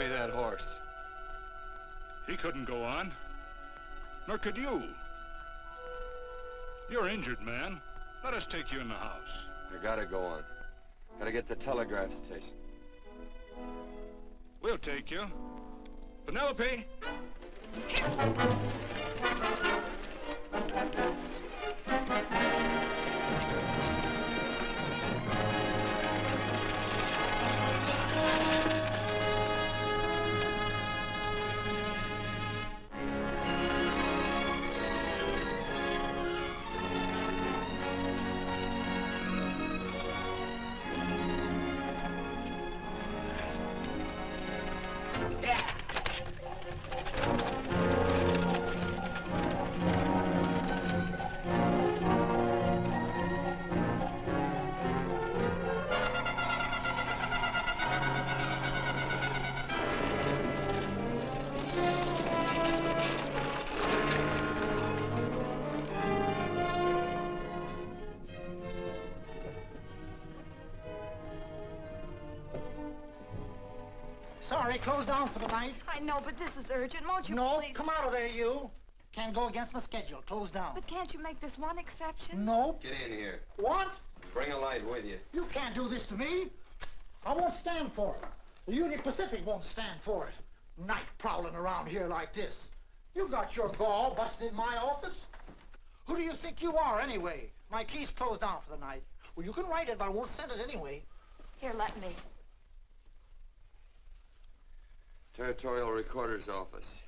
that horse? He couldn't go on. Nor could you. You're injured, man. Let us take you in the house. I gotta go on. Gotta get to the telegraph station. We'll take you. Penelope! Sorry, closed down for the night. I know, but this is urgent. Won't you No, please? come out of there, you. Can't go against my schedule. Closed down. But can't you make this one exception? No. Get in here. What? Bring a light with you. You can't do this to me. I won't stand for it. The Union Pacific won't stand for it. Night prowling around here like this. You got your gall busting in my office? Who do you think you are, anyway? My key's closed down for the night. Well, you can write it, but I won't send it anyway. Here, let me. Territorial Recorder's Office.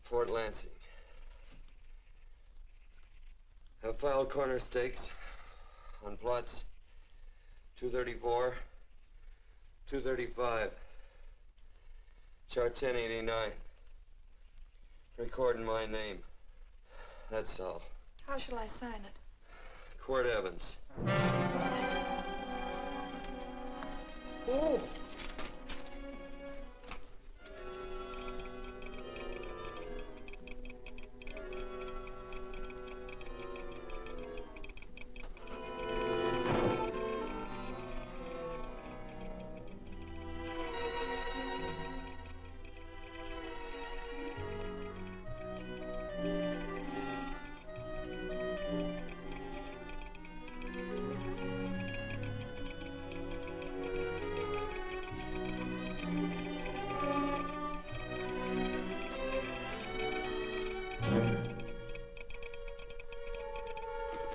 Fort Lansing. Have filed corner stakes on plots 234, 235, chart 1089. Recording my name. That's all. How shall I sign it? Quirt Evans. Oh.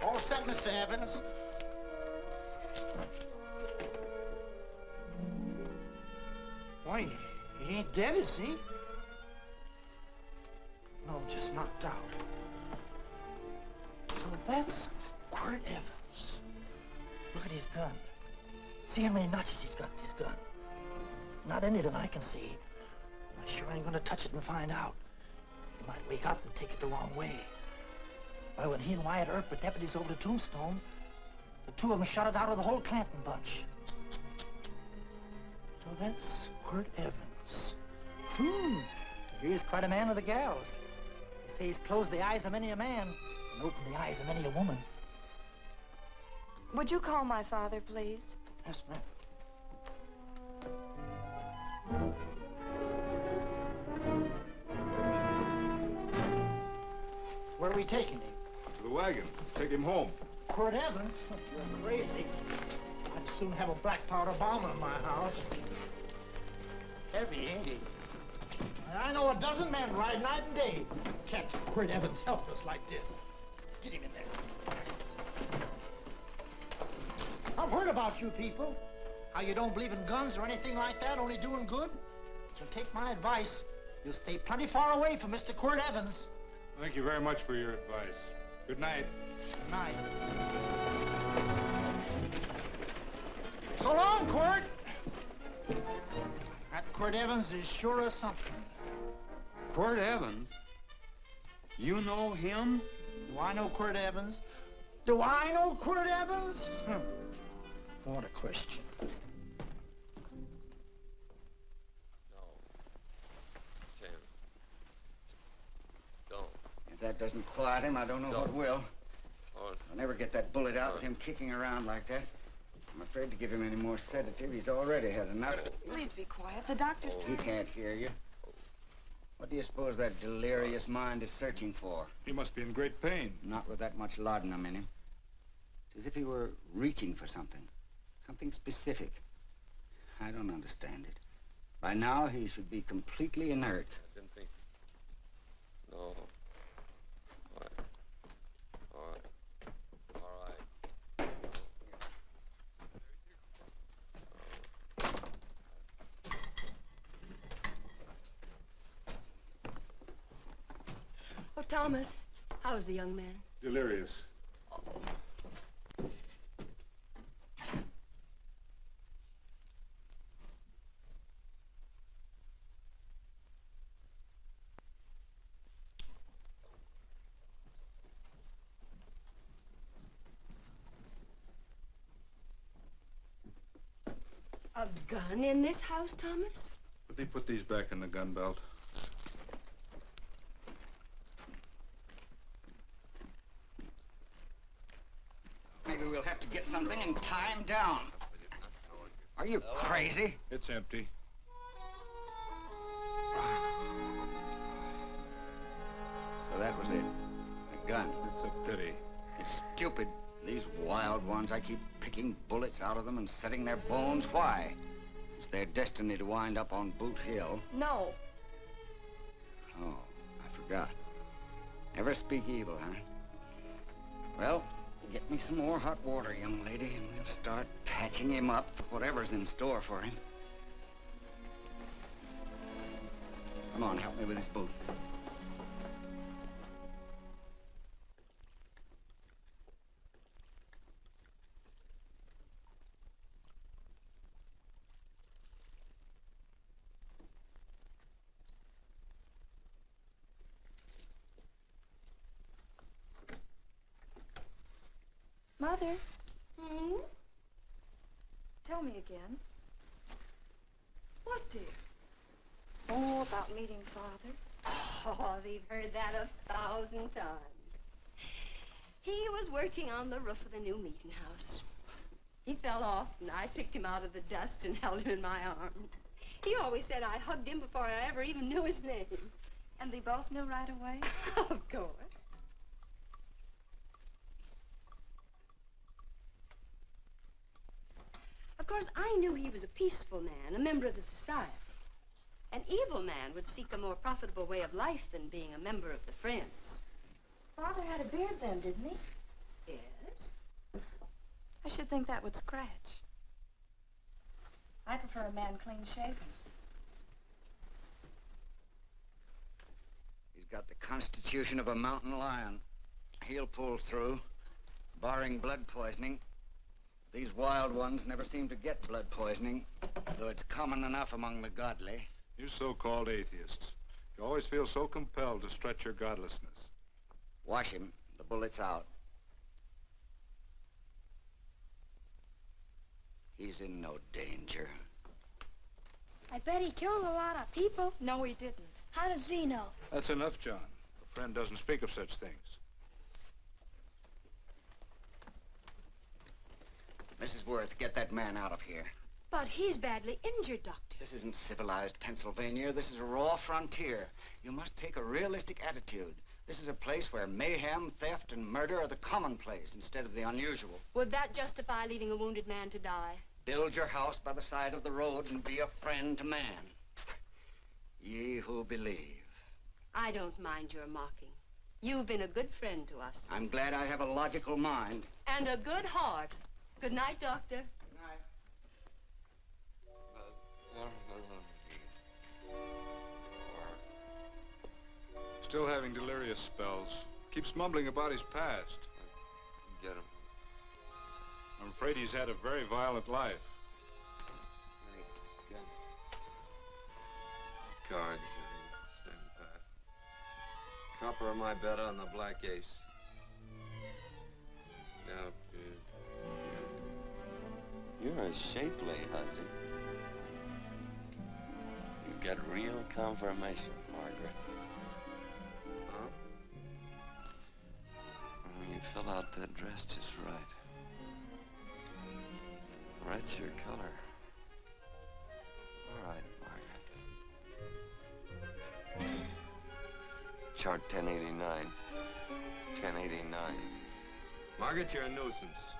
All set, Mr. Evans. Why, he ain't dead, is he? No, just knocked out. So that's Quirt Evans. Look at his gun. See how many notches he's got in his gun. Not any that I can see. I sure ain't gonna touch it and find out. He might wake up and take it the wrong way. Why, when he and Wyatt Earp were deputies over to Tombstone, the two of them shot it out of the whole Clanton bunch. So that's Quirt Evans. He's quite a man with the gals. They say he's closed the eyes of many a man and opened the eyes of many a woman. Would you call my father, please? Yes, ma'am. Where are we taking him? To the wagon. Take him home. Quirt Evans? You're crazy. I'd soon have a black powder bomb in my house. Heavy, ain't he? I know a dozen men ride night and day. Catch Quirt Evans helpless like this. Get him in there. I've heard about you people. How you don't believe in guns or anything like that, only doing good. So take my advice. You'll stay plenty far away from Mr. Quirt Evans. Thank you very much for your advice. Good night. Good night. So long, Quirt. That Quirt Evans is sure of something. Quirt Evans? You know him? Do I know Quirt Evans? Do I know Quirt Evans? What a question. No. Tim. Don't. If that doesn't quiet him, I don't know what will. Oh, I'll never get that bullet out with him kicking around like that. I'm afraid to give him any more sedative. He's already had enough. Please be quiet. The doctor's He can't hear you. What do you suppose that delirious mind is searching for? He must be in great pain. Not with that much laudanum in him. It's as if he were reaching for something. Something specific. I don't understand it. By now, he should be completely inert. I've been thinking. No. All right. All right. All right. Oh, Thomas, how's the young man? Delirious. A gun in this house, Thomas? But they put these back in the gun belt. Maybe we'll have to get something and tie him down. Are you crazy? It's empty. So that was it. A gun. It's a pity. It's stupid. These wild ones, I keep picking bullets out of them and setting their bones. Why? It's their destiny to wind up on Boot Hill. No. Oh, I forgot. Never speak evil, huh? Well, get me some more hot water, young lady, and we'll start patching him up for whatever's in store for him. Come on, help me with his boot. Mother, Hmm? tell me again. What, dear? Oh, about meeting Father. Oh, they've heard that 1,000 times. He was working on the roof of the new meeting house. He fell off, and I picked him out of the dust and held him in my arms. He always said I hugged him before I ever even knew his name. And they both knew right away? Of course. Of course, I knew he was a peaceful man, a member of the society. An evil man would seek a more profitable way of life than being a member of the Friends. Father had a beard then, didn't he? Yes? I should think that would scratch. I prefer a man clean shaven. He's got the constitution of a mountain lion. He'll pull through, barring blood poisoning. These wild ones never seem to get blood poisoning, though it's common enough among the godly. You so-called atheists. You always feel so compelled to stretch your godlessness. Wash him. The bullet's out. He's in no danger. I bet he killed a lot of people. No, he didn't. How does he know? That's enough, John. A friend doesn't speak of such things. Mrs. Worth, get that man out of here. But he's badly injured, Doctor. This isn't civilized Pennsylvania. This is a raw frontier. You must take a realistic attitude. This is a place where mayhem, theft, and murder are the commonplace instead of the unusual. Would that justify leaving a wounded man to die? Build your house by the side of the road and be a friend to man. Ye who believe. I don't mind your mocking. You've been a good friend to us. I'm glad I have a logical mind. And a good heart. Good night, Doctor. Good night. Still having delirious spells. Keeps mumbling about his past. Get him. I'm afraid he's had a very violent life. Get him. Cards. Stand pat. Copper am I better on the black ace? Now, you're a shapely hussy. You get real confirmation, Margaret. Huh? You fill out that dress just right. Red's your color. All right, Margaret. Chart 1089. 1089. Margaret, you're a nuisance.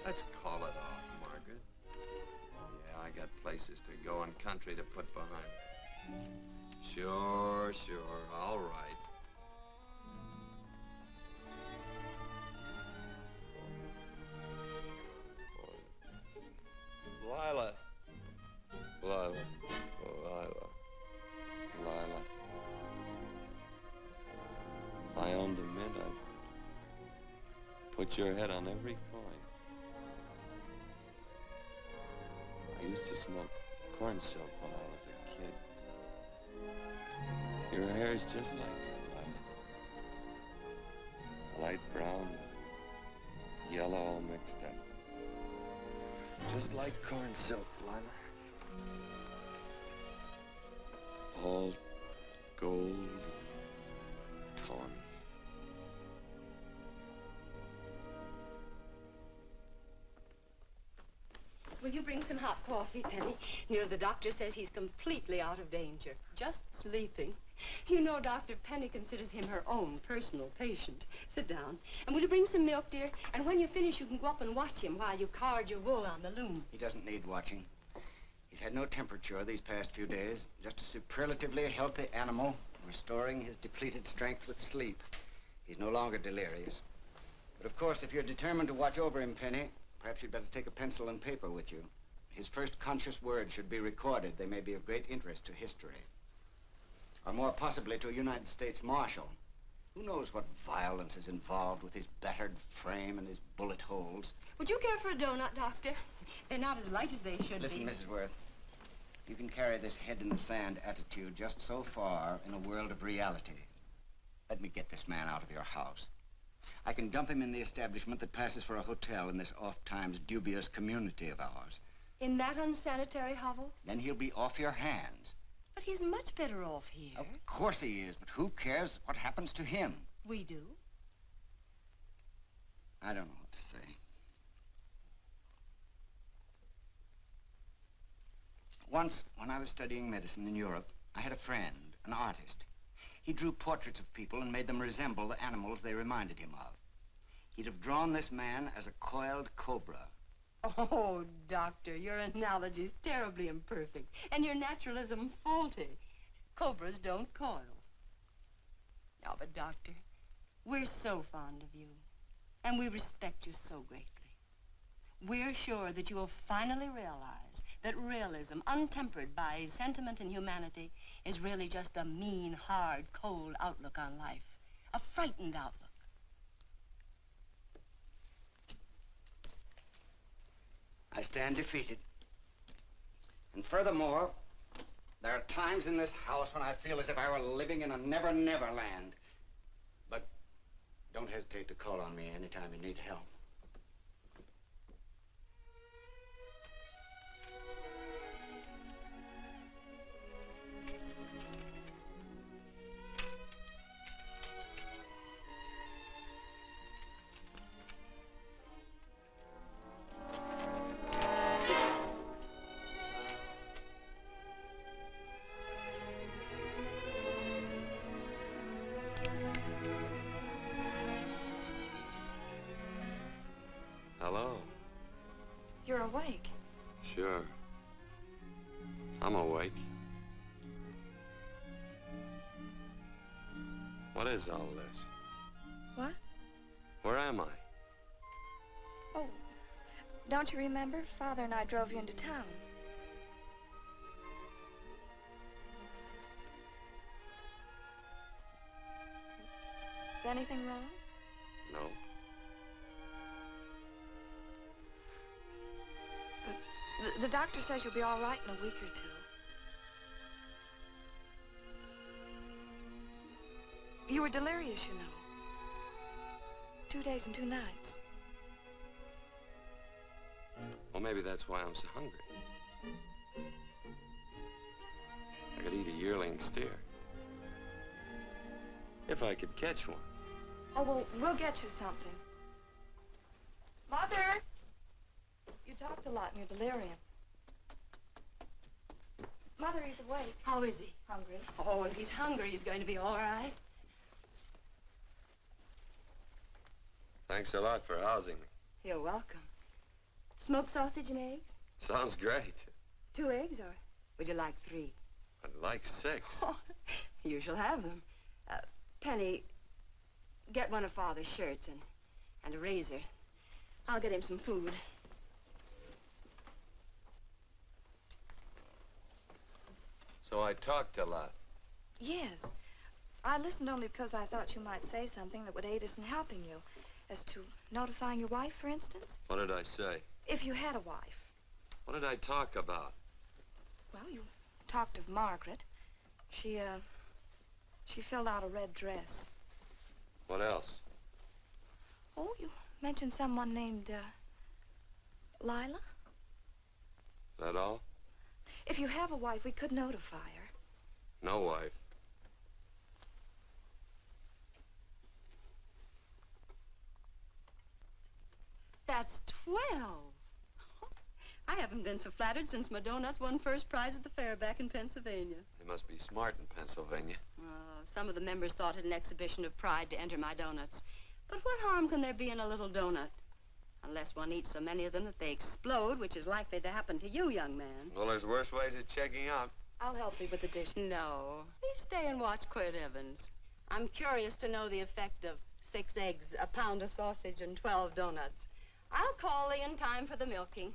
Let's call it off, Margaret. Yeah, I got places to go and country to put behind. Sure, all right. Lila. If I owned a mint, I'd put your head on every coin. I used to smoke corn silk when I was a kid. Your hair's just like that, Lila. Light brown, yellow all mixed up. Just like corn silk, Lila. All gold, tawny. Will you bring some hot coffee, Penny? You know, the doctor says he's completely out of danger. Just sleeping. You know, Dr. Penny considers him her own personal patient. Sit down. And will you bring some milk, dear? And when you finish, you can go up and watch him while you card your wool on the loom. He doesn't need watching. He's had no temperature these past few days. Just a superlatively healthy animal, restoring his depleted strength with sleep. He's no longer delirious. But of course, if you're determined to watch over him, Penny, perhaps you'd better take a pencil and paper with you. His first conscious words should be recorded. They may be of great interest to history. Or more possibly to a United States Marshal. Who knows what violence is involved with his battered frame and his bullet holes. Would you care for a donut, Doctor? They're not as light as they should Listen, be. Mrs. Worth, you can carry this head-in-the-sand attitude just so far in a world of reality. Let me get this man out of your house. I can dump him in the establishment that passes for a hotel in this oft-times dubious community of ours. In that unsanitary hovel? Then he'll be off your hands. But he's much better off here. Of course he is, but who cares what happens to him? We do. I don't know what to say. Once, when I was studying medicine in Europe, I had a friend, an artist. He drew portraits of people and made them resemble the animals they reminded him of. He'd have drawn this man as a coiled cobra. Oh, Doctor, your analogy's terribly imperfect, and your naturalism faulty. Cobras don't coil. Now, but Doctor, we're so fond of you, and we respect you so greatly. We're sure that you will finally realize that realism, untempered by sentiment and humanity, is really just a mean, hard, cold outlook on life. A frightened outlook. I stand defeated. And furthermore, there are times in this house when I feel as if I were living in a never-never land. But don't hesitate to call on me anytime you need help. Hello. You're awake. Sure. I'm awake. What is all this? What? Where am I? Oh, don't you remember? Father and I drove you into town. Is anything wrong? No. The doctor says you'll be all right in a week or two. You were delirious, you know. 2 days and 2 nights. Well, maybe that's why I'm so hungry. I could eat a yearling steer. If I could catch one. Oh, well, we'll get you something. Mother! You talked talked a lot in your delirium. Mother, he's awake. How is he? Hungry. Oh, if he's hungry, he's going to be all right. Thanks a lot for housing me. You're welcome. Smoked sausage and eggs? Sounds great. 2 eggs, or would you like 3? I'd like 6. Oh, you shall have them. Penny, get one of Father's shirts and a razor. I'll get him some food. So I talked a lot. Yes. I listened only because I thought you might say something that would aid us in helping you. As to notifying your wife, for instance? What did I say? If you had a wife. What did I talk about? Well, you talked of Margaret. She filled out a red dress. What else? Oh, you mentioned someone named, Lila? That all? If you have a wife, we could notify her. No wife. That's 12. I haven't been so flattered since my donuts won first prize at the fair back in Pennsylvania. They must be smart in Pennsylvania. Some of the members thought it an exhibition of pride to enter my donuts. But what harm can there be in a little donut? Unless one eats so many of them that they explode, which is likely to happen to you, young man. Well, there's worse ways of checking out. I'll help you with the dish. No. Please stay and watch Quirt Evans. I'm curious to know the effect of 6 eggs, a pound of sausage, and 12 donuts. I'll call Lee in time for the milking.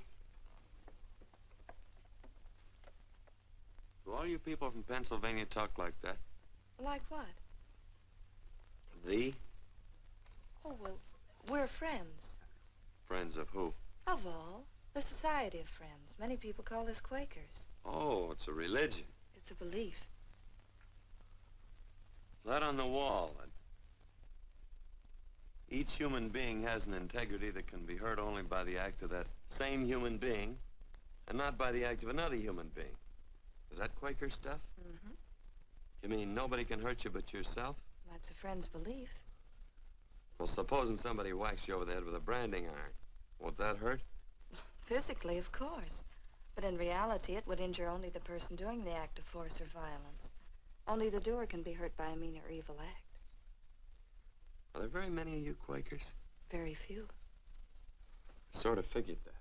Do all you people from Pennsylvania talk like that? Like what? Thee? Oh, well, we're friends. Friends of who? Of all. The Society of Friends. Many people call us Quakers. Oh, it's a religion. It's a belief. That on the wall. Each human being has an integrity that can be hurt only by the act of that same human being, and not by the act of another human being. Is that Quaker stuff? Mm-hmm. You mean nobody can hurt you but yourself? That's a friend's belief. Well, supposing somebody whacks you over the head with a branding iron. Won't that hurt? Physically, of course. But in reality, it would injure only the person doing the act of force or violence. Only the doer can be hurt by a mean or evil act. Are there very many of you Quakers? Very few. I sort of figured that.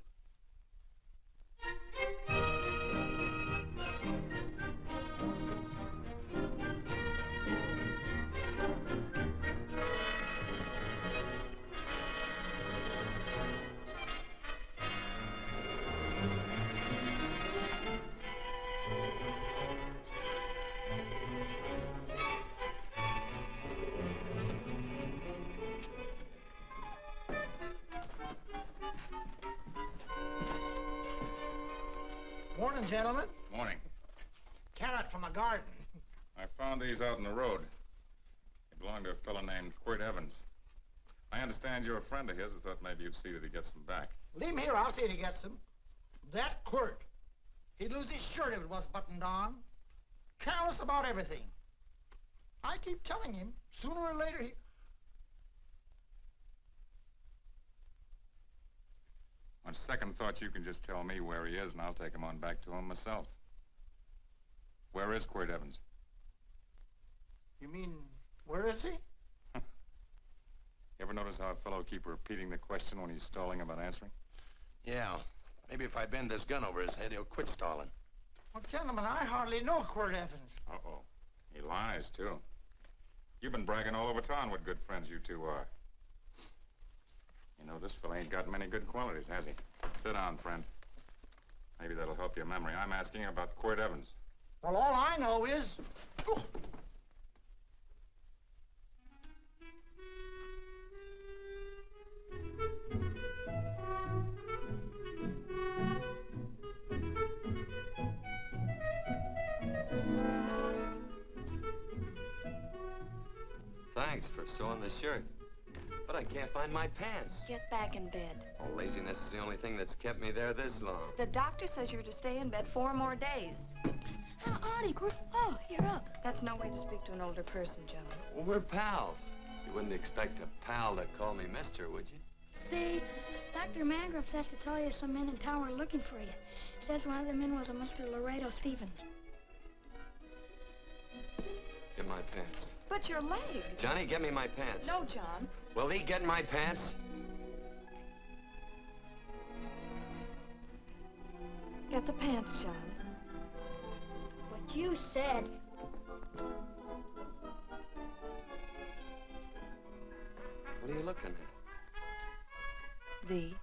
Morning, gentlemen. Morning. Carrot from a garden. I found these out in the road. They belong to a fellow named Quirt Evans. I understand you're a friend of his. I thought maybe you'd see that he gets them back. Leave him here, I'll see that he gets them. That Quirt, he'd lose his shirt if it was buttoned on. Careless about everything. I keep telling him, sooner or later he... On second thought, you can just tell me where he is, and I'll take him on back to him myself. Where is Quirt Evans? You mean, where is he? You ever notice how a fellow keep repeating the question when he's stalling about answering? Yeah. Maybe if I bend this gun over his head, he'll quit stalling. Well, gentlemen, I hardly know Quirt Evans. Uh-oh. He lies, too. You've been bragging all over town what good friends you two are. You know, this fella ain't got many good qualities, has he? Sit down, friend. Maybe that'll help your memory. I'm asking about Quirt Evans. Well, all I know is... Oh. Thanks for sewing the shirt. But I can't find my pants. Get back in bed. Oh, laziness is the only thing that's kept me there this long. The doctor says you're to stay in bed 4 more days. Howdy, Quirt. Oh, you're up. That's no way to speak to an older person, John. Well, we're pals. You wouldn't expect a pal to call me mister, would you? Say, Dr. Mangrum says to tell you some men in town were looking for you. Says one of the men was a Mr. Laredo Stevens. Get my pants. But your leg. Johnny, get me my pants. No, John. Will he get my pants? Get the pants, John. What you said. What are you looking at? The.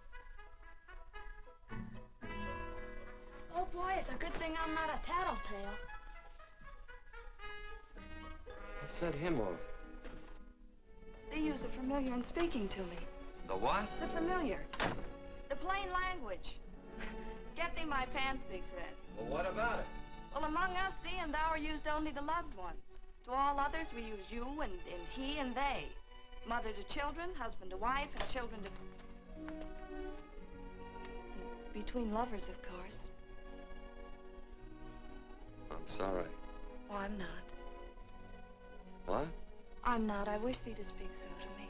Oh, boy, it's a good thing I'm not a tattletale. What set him off? They use the familiar in speaking to me. The what? The familiar. The plain language. Get thee my pants, they said. Well, what about it? Well, among us, thee and thou are used only to loved ones. To all others, we use you and he and they. Mother to children, husband to wife, and children to... Between lovers, of course. I'm sorry. Oh, I'm not. What? I'm not. I wish thee to speak so to me.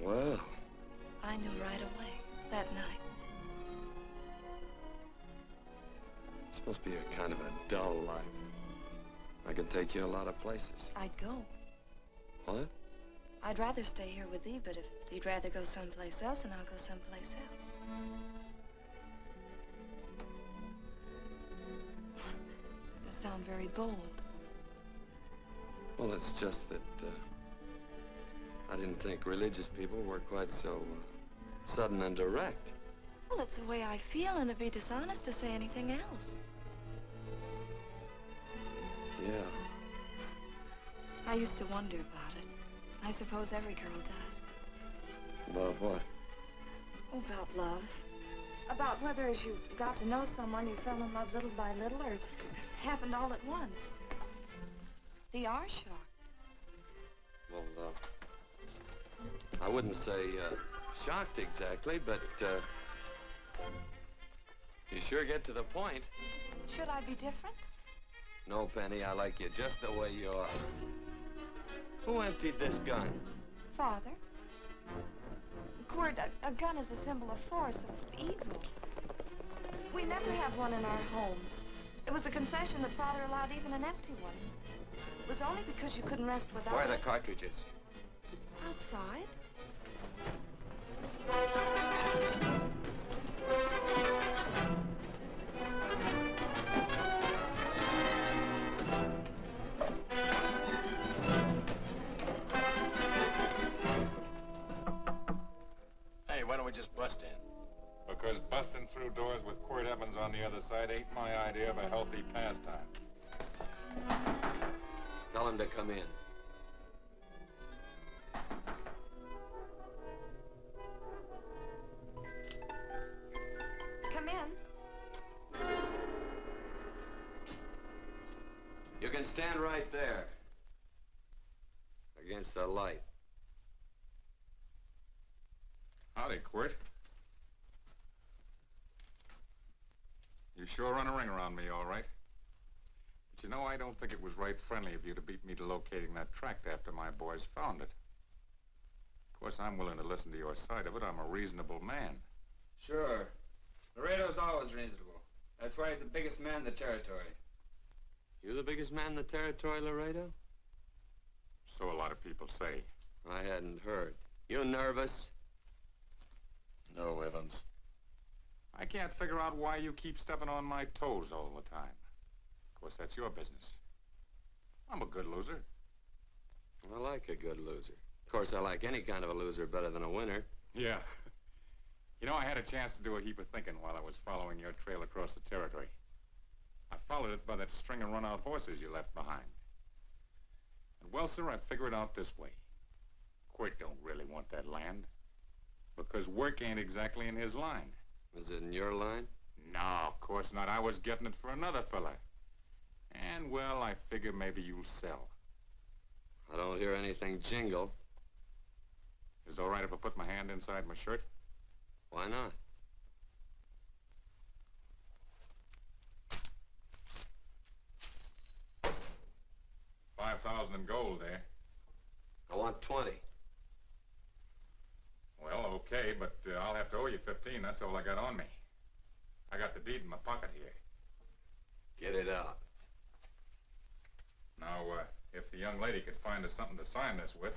Well. I knew right away, that night. This must be a kind of a dull life. I can take you a lot of places. I'd go. What? I'd rather stay here with thee, but if you'd rather go someplace else, then I'll go someplace else. You sound very bold. Well, it's just that, I didn't think religious people were quite so, sudden and direct. Well, it's the way I feel, and it'd be dishonest to say anything else. Yeah. I used to wonder about it. I suppose every girl does. About what? Oh, about love. About whether as you got to know someone, you fell in love little by little, or it happened all at once. They are shocked. Well, I wouldn't say, shocked exactly, but, you sure get to the point. Should I be different? No, Penny, I like you just the way you are. Who emptied this gun? Father. Quirt, a gun is a symbol of force, of evil. We never had one in our homes. It was a concession that Father allowed even an empty one. It was only because you couldn't rest without Where are it. the cartridges? Outside. Hey, why don't we just bust in? Because busting through doors with Quirt Evans on the other side ain't my idea of a healthy pastime. Tell him to come in. Come in. You can stand right there. Against the light. Howdy, Quirt. You sure run a ring around me, all right. But you know, I don't think it was right friendly of you to beat me to locating that tract after my boys found it. Of course, I'm willing to listen to your side of it. I'm a reasonable man. Sure. Laredo's always reasonable. That's why he's the biggest man in the territory. You the biggest man in the territory, Laredo? So a lot of people say. I hadn't heard. You nervous? No, Evans. I can't figure out why you keep stepping on my toes all the time. Of course, that's your business. I'm a good loser. I like a good loser. Of course, I like any kind of a loser better than a winner. Yeah. You know, I had a chance to do a heap of thinking while I was following your trail across the territory. I followed it by that string of run-out horses you left behind. And, well, sir, I figured it out this way. Quirt don't really want that land. Because work ain't exactly in his line. Is it in your line? No, of course not. I was getting it for another fella. And, well, I figure maybe you'll sell. I don't hear anything jingle. Is it all right if I put my hand inside my shirt? Why not? $5,000 in gold, eh? I want 20. Well, okay, but I'll have to owe you 15. That's all I got on me. I got the deed in my pocket here. Get it out. Now, if the young lady could find us something to sign this with.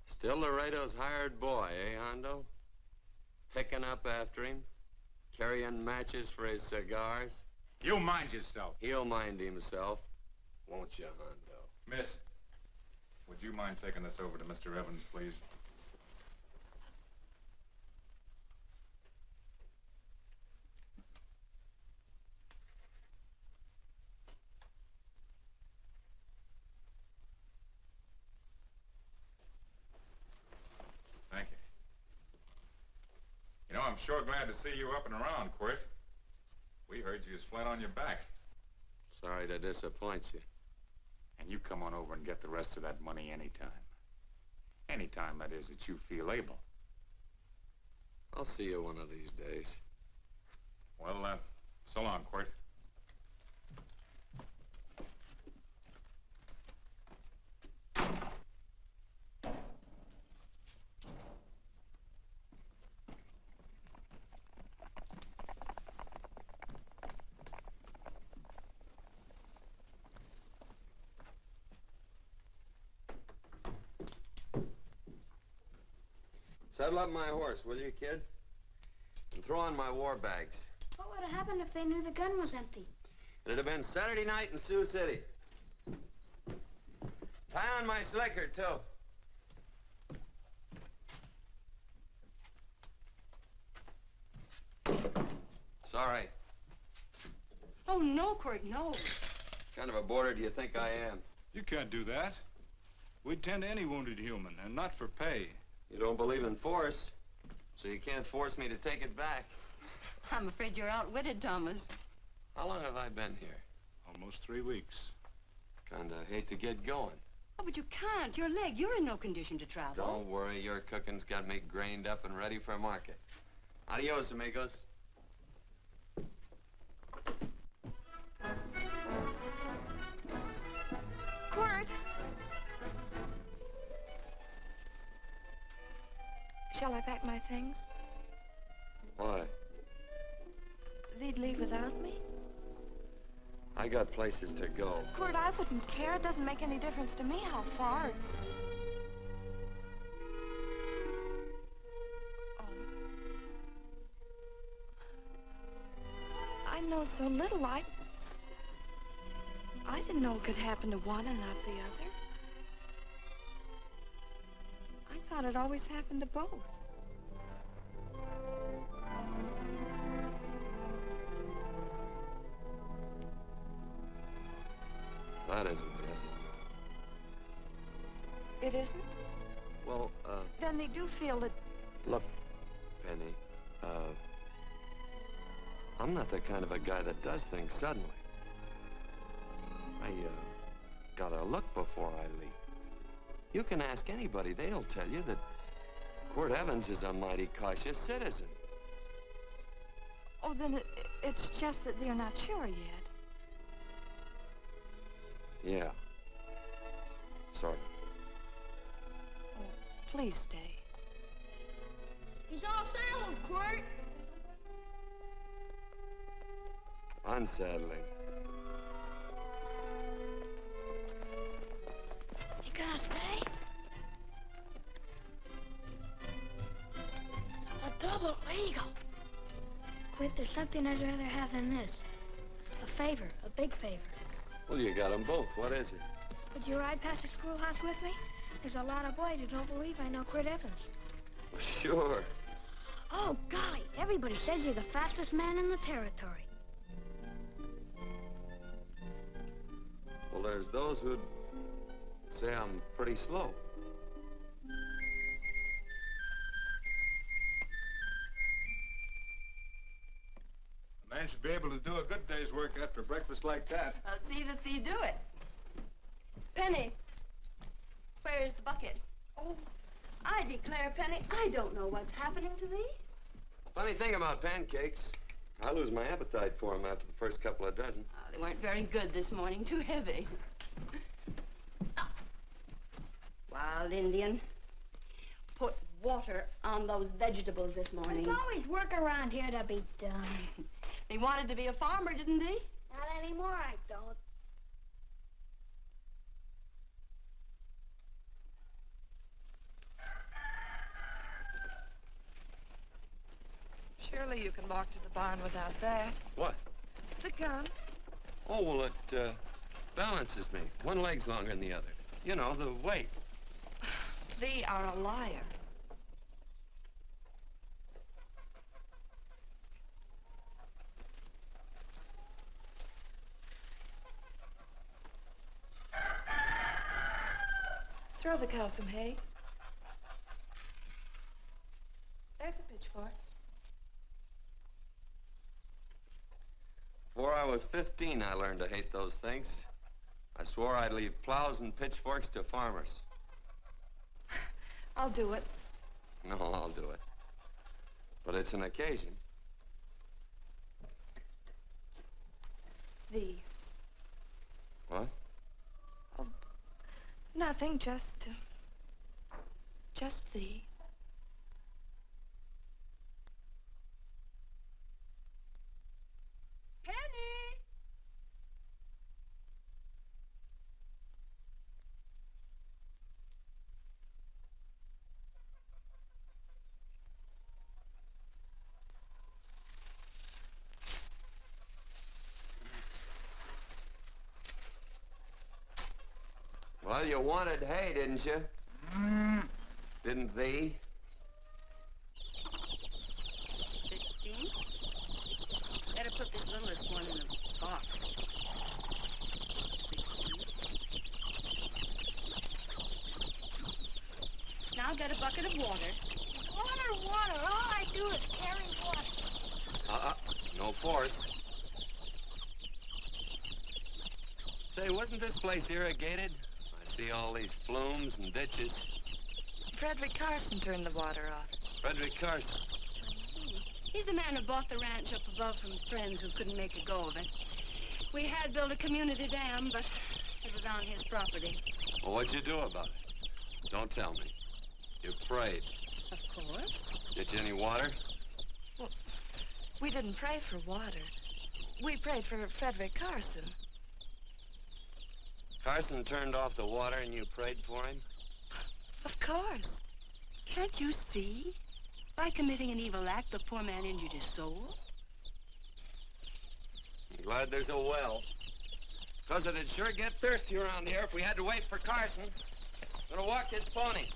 Still Laredo's hired boy, eh, Hondo? Picking up after him, carrying matches for his cigars. You mind yourself. He'll mind himself, won't you, Hondo? Miss, would you mind taking this over to Mr. Evans, please? Thank you. You know, I'm sure glad to see you up and around, Quirt. We heard you was flat on your back. Sorry to disappoint you. And you come on over and get the rest of that money anytime. Anytime, that is, that you feel able. I'll see you one of these days. Well, so long, Quirt. Saddle up my horse, will you, kid? And throw on my war bags. What would have happened if they knew the gun was empty? It'd have been Saturday night in Sioux City. Tie on my slicker, too. Sorry. Oh, no, Quirt, no. What kind of a boarder do you think I am? You can't do that. We'd tend to any wounded human, and not for pay. You don't believe in force, so you can't force me to take it back. I'm afraid you're outwitted, Thomas. How long have I been here? Almost 3 weeks. Kinda hate to get going. Oh, but you can't. Your leg, you're in no condition to travel. Don't worry, your cooking's got me grained up and ready for market. Adios, amigos. Quirt! Shall I pack my things? Why? They'd leave without me? I got places to go. Quirt, I wouldn't care. It doesn't make any difference to me how far. Oh. I know so little. I didn't know it could happen to one and not the other. I thought it always happened to both. That isn't it. It isn't? Well, Then they do feel that... look, Penny, I'm not the kind of a guy that does things suddenly. I, gotta look before I leap. You can ask anybody, they'll tell you that Quirt Evans is a mighty cautious citizen. Oh, then it's just that they're not sure yet. Yeah. Sort of. Oh, please stay. He's all saddled, Quirt. Unsettling. You gonna stay? A double eagle. Quit, there's something I'd rather have than this. A favor, a big favor. Well, you got them both. What is it? Would you ride past the schoolhouse with me? There's a lot of boys who don't believe I know Quirt Evans. Well, sure. Oh, golly, everybody says you're the fastest man in the territory. Well, there's those who'd say I'm pretty slow. The man should be able to do a good day's work after breakfast like that. See that you do it. Penny, where's the bucket? Oh, I declare, Penny, I don't know what's happening to thee. Funny thing about pancakes, I lose my appetite for them after the first couple of dozen. Oh, they weren't very good this morning, too heavy. Wild Indian, put water on those vegetables this morning. There's always work around here to be done. He wanted to be a farmer, didn't he? Not anymore, I don't. Surely you can walk to the barn without that. What? The gun. Oh, well, it balances me. One leg's longer than the other. You know, the weight. Thee are a liar. Throw the cow some hay. There's a pitchfork. Before I was 15, I learned to hate those things. I swore I'd leave plows and pitchforks to farmers. I'll do it. No, I'll do it. But it's an occasion. Thee. What? Oh, nothing, just thee. Penny! Well, you wanted hay, didn't you? Didn't thee? 15? Better put this littlest one in the box. 16. Now get a bucket of water. Water. All I do is carry water. No force. Say, wasn't this place irrigated? I see all these flumes and ditches. Frederick Carson turned the water off. Frederick Carson. He's the man who bought the ranch up above from friends who couldn't make a go of it. We had built a community dam, but it was on his property. Well, what'd you do about it? Don't tell me. You prayed. Of course. Get you any water? Well, we didn't pray for water. We prayed for Frederick Carson. Carson turned off the water and you prayed for him? Of course. Can't you see? By committing an evil act, the poor man injured his soul. I'm glad there's a well. Because it'd sure get thirsty around here if we had to wait for Carson. Gonna walk his pony.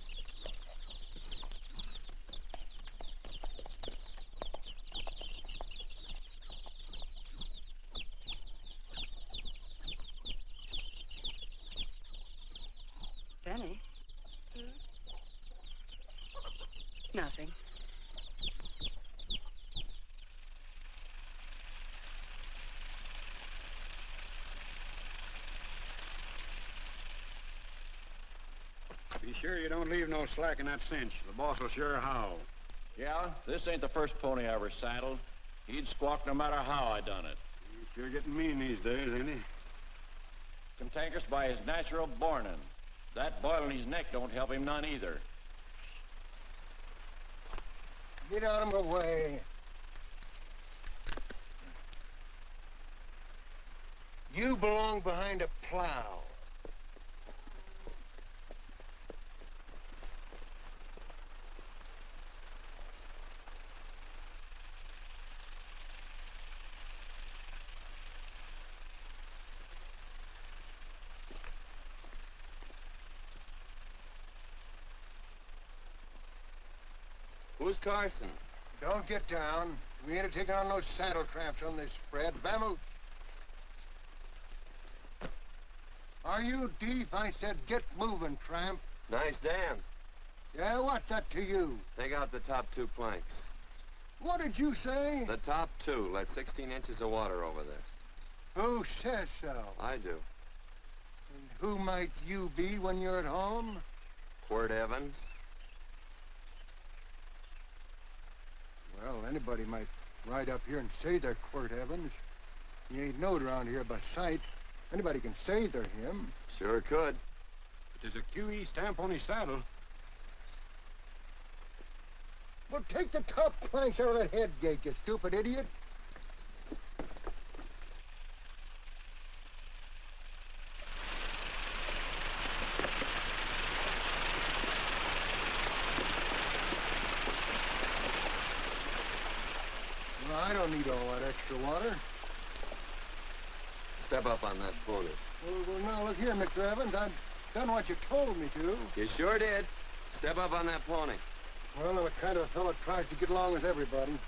Benny? Nothing. Be sure you don't leave no slack in that cinch. The boss will sure howl. Yeah, this ain't the first pony I ever saddled. He'd squawk no matter how I done it. He's sure getting mean these days, ain't he? Cantankerous by his natural bornin'. That boil in his neck don't help him none either. Get out of my way. You belong behind a plow. Who's Carson? Don't get down. We ain't taking on no saddle tramps on this spread. Vamoose. Are you deef? I said get moving, tramp. Nice dam. Yeah, what's that to you? Take out the top two planks. What did you say? The top two let 16 inches of water over there. Who says so? I do. And who might you be when you're at home? Quirt Evans. Well, anybody might ride up here and say they're Quirt Evans. He ain't knowed around here by sight. Anybody can say they're him. Sure could. But there's a QE stamp on his saddle. Well, take the top planks out of that head gate, you stupid idiot. Well, I don't need all that extra water. Step up on that pony. Well, now, look here, Mr. Evans. I've done what you told me to. You sure did. Step up on that pony. Well, I'm the kind of fellow tries to get along with everybody.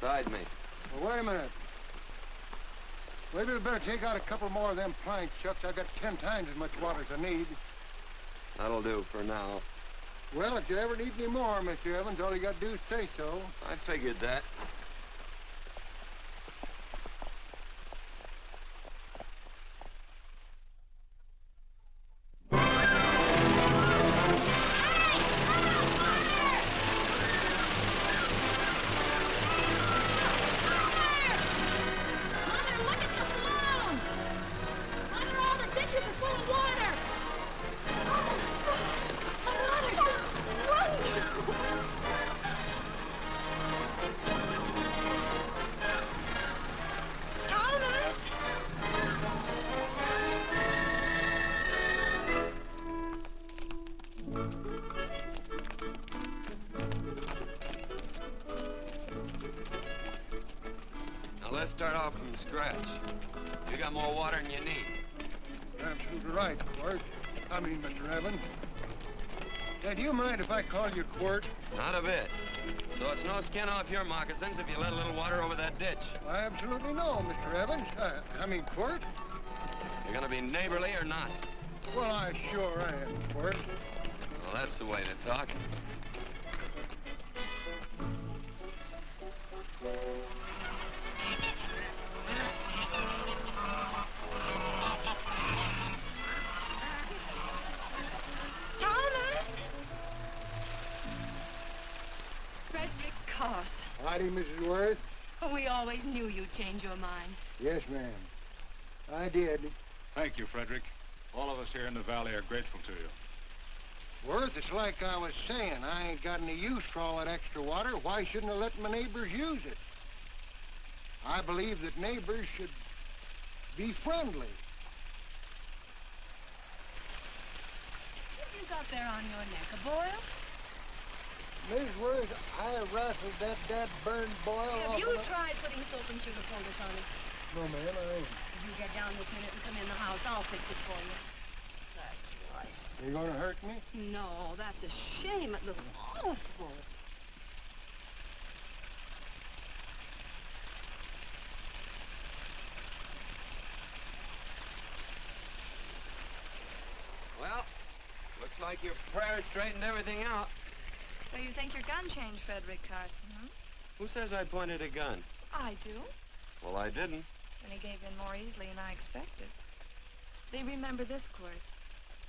Side me. Well, wait a minute. Maybe we better take out a couple more of them planks, Chuck. I got 10 times as much water as I need. That'll do for now. Well, if you ever need any more, Mr. Evans, all you got to do is say so. I figured that. Let's start off from scratch. You got more water than you need. You're absolutely right, Quirt. Mr. Evans. Do you mind if I call you Quirt? Not a bit. So it's no skin off your moccasins if you let a little water over that ditch. I absolutely know, Mr. Evans. Quirt. You're gonna be neighborly or not? Well, I sure am, Quirt. Well, that's the way to talk. Howdy, Mrs. Worth. Oh, we always knew you'd change your mind. Yes, ma'am. I did. Thank you, Frederick. All of us here in the valley are grateful to you. Worth, it's like I was saying. I ain't got any use for all that extra water. Why shouldn't I let my neighbors use it? I believe that neighbors should be friendly. What have you got there on your neck, a boil? Miss Worth, I rassled that burned boil Have off you of the... tried putting soap and sugar poultice on it? No, ma'am, I ain't. If you get down this minute and come in the house, I'll fix it for you. That's right. Are you gonna hurt me? No, that's a shame. It looks awful. Well, looks like your prayers straightened everything out. So you think your gun changed Frederick Carson, huh? Who says I pointed a gun? I do. Well, I didn't. And he gave in more easily than I expected. They remember this, Quirt.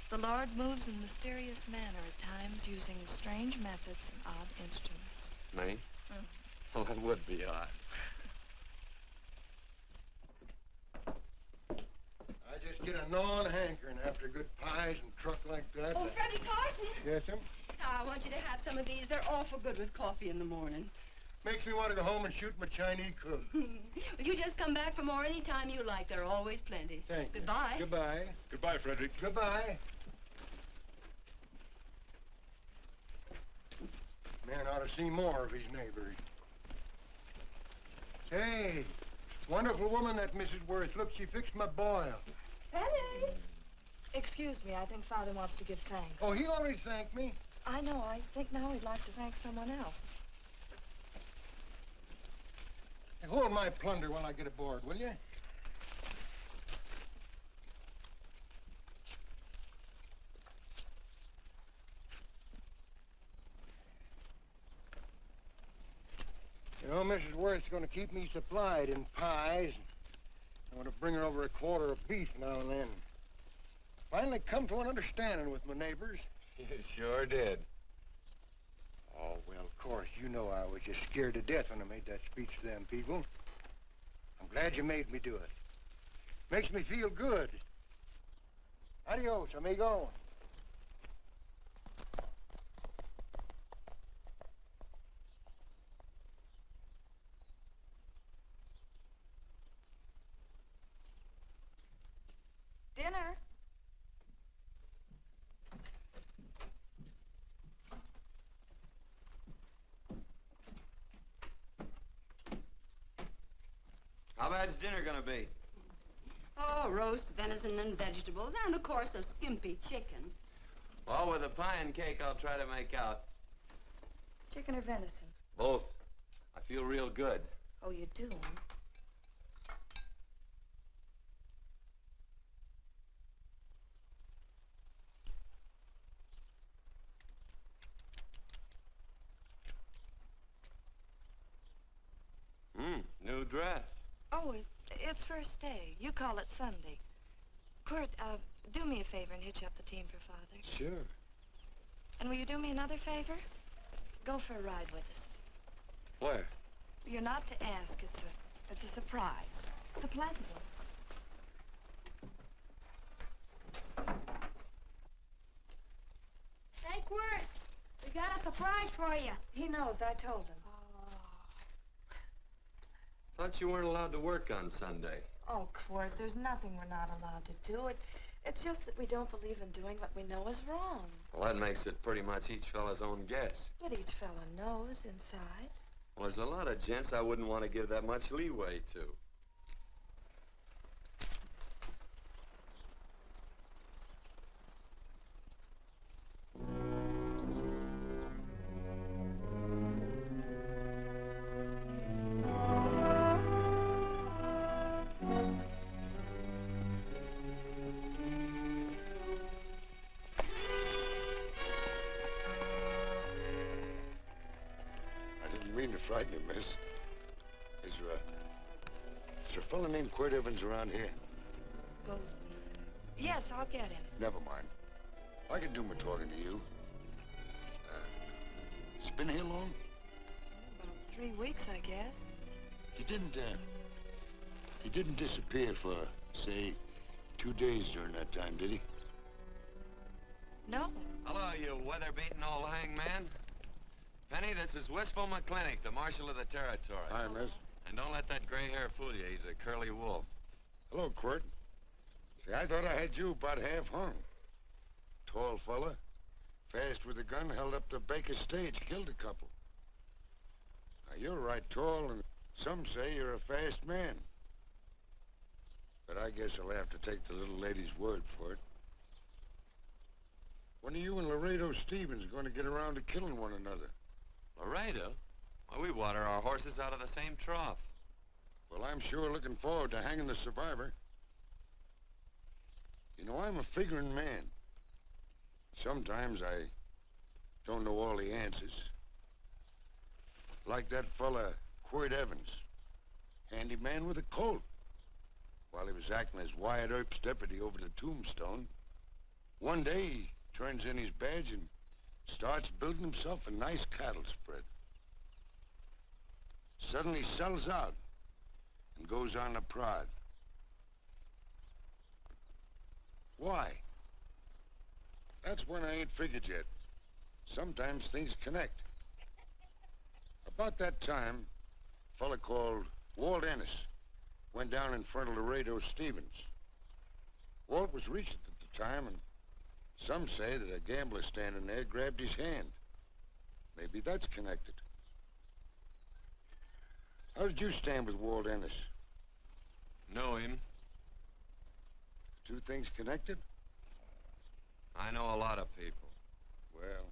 The Lord moves in mysterious manner at times using strange methods and odd instruments. Me? Mm. Well, that would be odd. I just get a gnawing hankering after good pies and truck like that. Oh, Freddie Carson. Yes, ma'am? I want you to have some of these. They're awful good with coffee in the morning. Makes me want to go home and shoot my Chinese cook. You just come back for more any time you like. There are always plenty. Thank you. Goodbye. Goodbye. Goodbye, Frederick. Goodbye. Man ought to see more of his neighbors. Say, wonderful woman, that Mrs. Worth. Look, she fixed my boil. Penny! Excuse me, I think Father wants to give thanks. Oh, he already thanked me. I know. I think now he'd like to thank someone else. Hey, hold my plunder while I get aboard, will you? Mrs. Worth's going to keep me supplied in pies. I'm going to bring her over a quarter of beef now and then. Finally come to an understanding with my neighbors. You sure did. Oh, well, of course, you know I was just scared to death when I made that speech to them people. I'm glad you made me do it. Makes me feel good. Adios, amigo. Dinner. How bad's dinner gonna be? Oh, roast venison and vegetables, and of course a skimpy chicken. Well, with a pie and cake, I'll try to make out. Chicken or venison? Both. I feel real good. Oh, you do, huh? New dress. Oh, it's first day. You call it Sunday. Quirt, do me a favor and hitch up the team for Father. Sure. And will you do me another favor? Go for a ride with us. Where? You're not to ask. It's a surprise. It's a pleasant one. Hey, Quirt, we got a surprise for you. He knows. I told him. Thought you weren't allowed to work on Sunday. Oh, Quirt, there's nothing we're not allowed to do. It's just that we don't believe in doing what we know is wrong. Well, that makes it pretty much each fella's own guess. But each fella knows inside. Well, there's a lot of gents I wouldn't want to give that much leeway to. Frighten you, miss. Is there a fella named Quirt Evans around here? Well, yes, I'll get him. Never mind. I can do my talking to you. He's been here long? About 3 weeks, I guess. He didn't disappear for, say, 2 days during that time, did he? No. Hello, you weather-beaten old hangman. Penny, this is Wistful McClintock, the Marshal of the Territory. Hi, miss. And don't let that gray hair fool you. He's a curly wolf. Hello, Quirt. See, I thought I had you about half hung. Tall fella, fast with a gun, held up the Baker stage, killed a couple. Now, you're right tall, and some say you're a fast man. But I guess I'll have to take the little lady's word for it. When are you and Laredo Stevens going to get around to killing one another? Laredo? Well, we water our horses out of the same trough. Well, I'm sure looking forward to hanging the survivor. You know, I'm a figuring man. Sometimes I don't know all the answers. Like that fella, Quirt Evans. Handy man with a Colt. While he was acting as Wyatt Earp's deputy over the Tombstone, one day he turns in his badge and starts building himself a nice cattle spread. Suddenly sells out and goes on the prod. Why? That's when I ain't figured yet. Sometimes things connect. About that time, a fella called Walt Ennis went down in front of Laredo Stevens. Walt was reaching at the time, and some say that a gambler standing there grabbed his hand. Maybe that's connected. How did you stand with Walt Ennis? Know him. Two things connected? I know a lot of people. Well,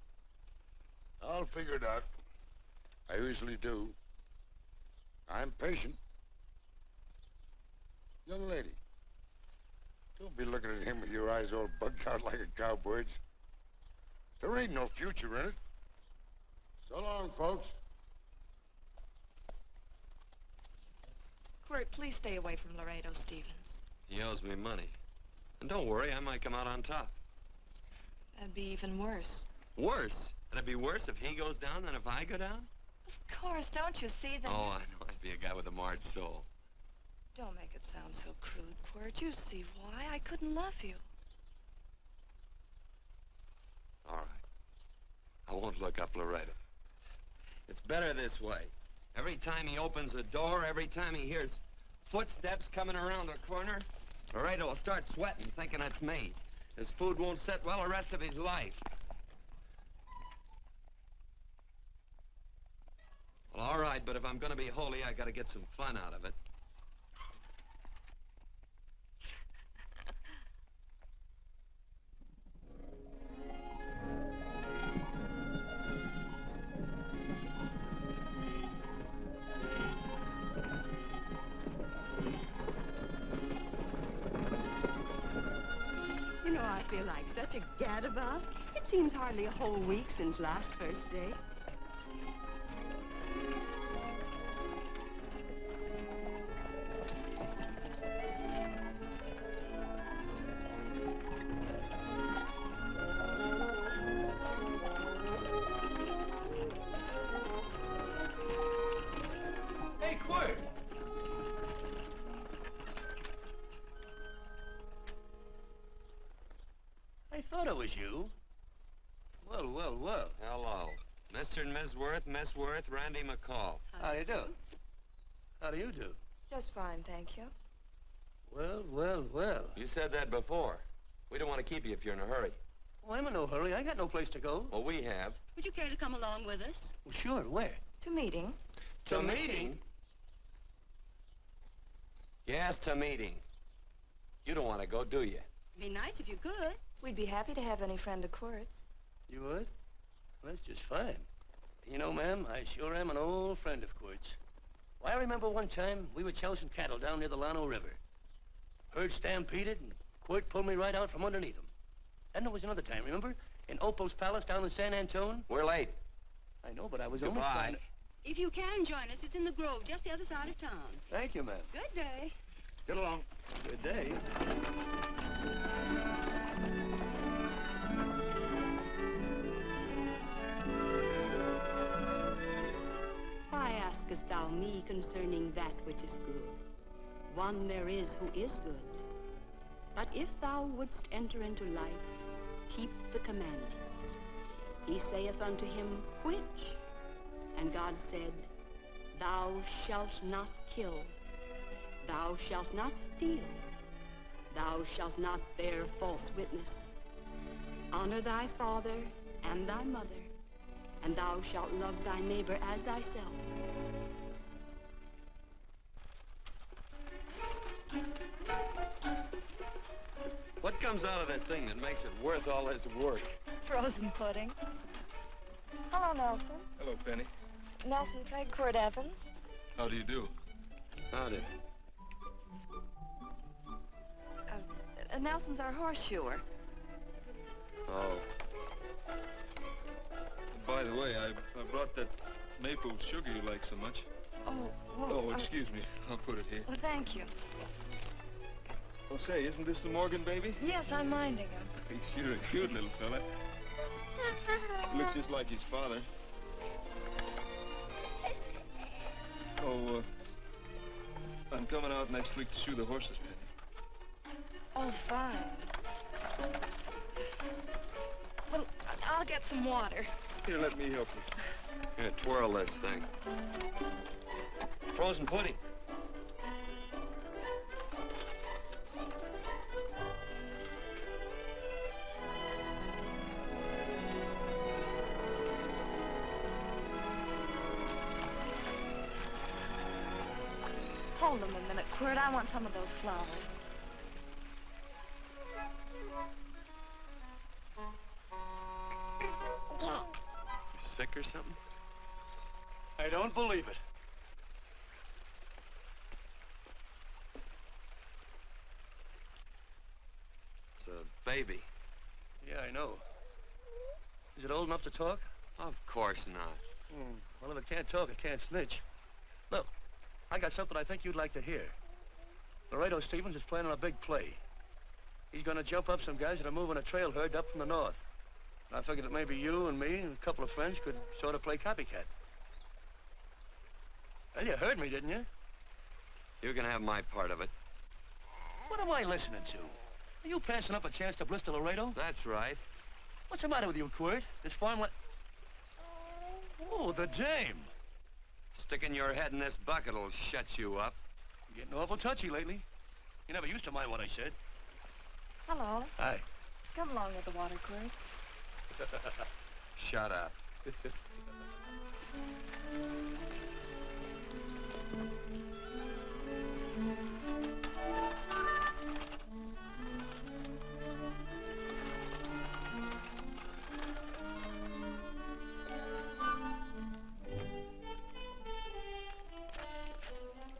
I'll figure it out. I usually do. I'm patient. Young lady, don't be looking at him with your eyes all bugged out like a cowbird's. There ain't no future in it. So long, folks. Quirt, please stay away from Laredo, Stevens. He owes me money. And don't worry, I might come out on top. That'd be even worse. Worse? It'd be worse if he goes down than if I go down? Of course, don't you see that? Oh, I know. I'd be a guy with a marred soul. Don't make it sound so crude, Quirt. You see why I couldn't love you. All right. I won't look up Laredo. It's better this way. Every time he opens a door, every time he hears footsteps coming around a corner, Laredo will start sweating, thinking it's me. His food won't sit well the rest of his life. Well, all right, but if I'm gonna be holy, I gotta get some fun out of it. You know, I feel like such a gadabout. It seems hardly a whole week since last first day. Hey, Quirt! I thought it was you. Well, well, well. Hello. Mr. and Miss Worth, Miss Worth, Randy McCall. How do you do? How do you do? Just fine, thank you. Well, well, well. You said that before. We don't want to keep you if you're in a hurry. Oh, I'm in no hurry. I got no place to go. Well, we have. Would you care to come along with us? Well, sure. Where? To meeting. To meeting? Yes, to meeting. You don't want to go, do you? Be nice if you could. We'd be happy to have any friend of Quirt's. You would? Well, that's just fine. You know, ma'am, I sure am an old friend of Quirt's. Why, I remember one time we were chousing cattle down near the Llano River. Herd stampeded, and Quirt pulled me right out from underneath him. Then there was another time, remember? In Opal's Palace down in San Antone? We're late. I know, but I was Goodbye. only trying to... If you can join us, it's in the Grove, just the other side of town. Thank you, ma'am. Good day. Get along. Good day. Why askest thou me concerning that which is good? One there is who is good. But if thou wouldst enter into life, keep the commandments. He saith unto him, which? And God said, thou shalt not kill. Thou shalt not steal. Thou shalt not bear false witness. Honor thy father and thy mother, and thou shalt love thy neighbor as thyself. What comes out of this thing that makes it worth all this work? Frozen pudding. Hello, Nelson. Hello, Penny. Nelson Craig, Quirt Evans. How do you do? Howdy. Nelson's our horseshoer. Oh. By the way, I brought that maple sugar you like so much. Oh, well, Oh, excuse me. I'll put it here. Well, thank you. Oh, say, isn't this the Morgan baby? Yes, I'm minding him. He's sure a cute little fella. Looks just like his father. Oh, I'm coming out next week to shoe the horses, Penny. Oh, fine. Well, I'll get some water. Here, let me help you. Here, twirl this thing. Frozen pudding. Hold them a minute, Quirt. I want some of those flowers. You sick or something? I don't believe it. It's a baby. Yeah, I know. Is it old enough to talk? Of course not. Well, if it can't talk, it can't snitch. Look, I got something I think you'd like to hear. Laredo Stevens is planning a big play. He's going to jump up some guys that are moving a trail herd up from the north. And I figured that maybe you and me and a couple of friends could sort of play copycat. Well, you heard me, didn't you? You can have my part of it. What am I listening to? Are you passing up a chance to blister Laredo? That's right. What's the matter with you, Quirt? This farm Oh, the dame. Sticking your head in this bucket will shut you up. You're getting awful touchy lately. You never used to mind what I said. Hello. Hi. Come along with the water, Quirt. Shut up.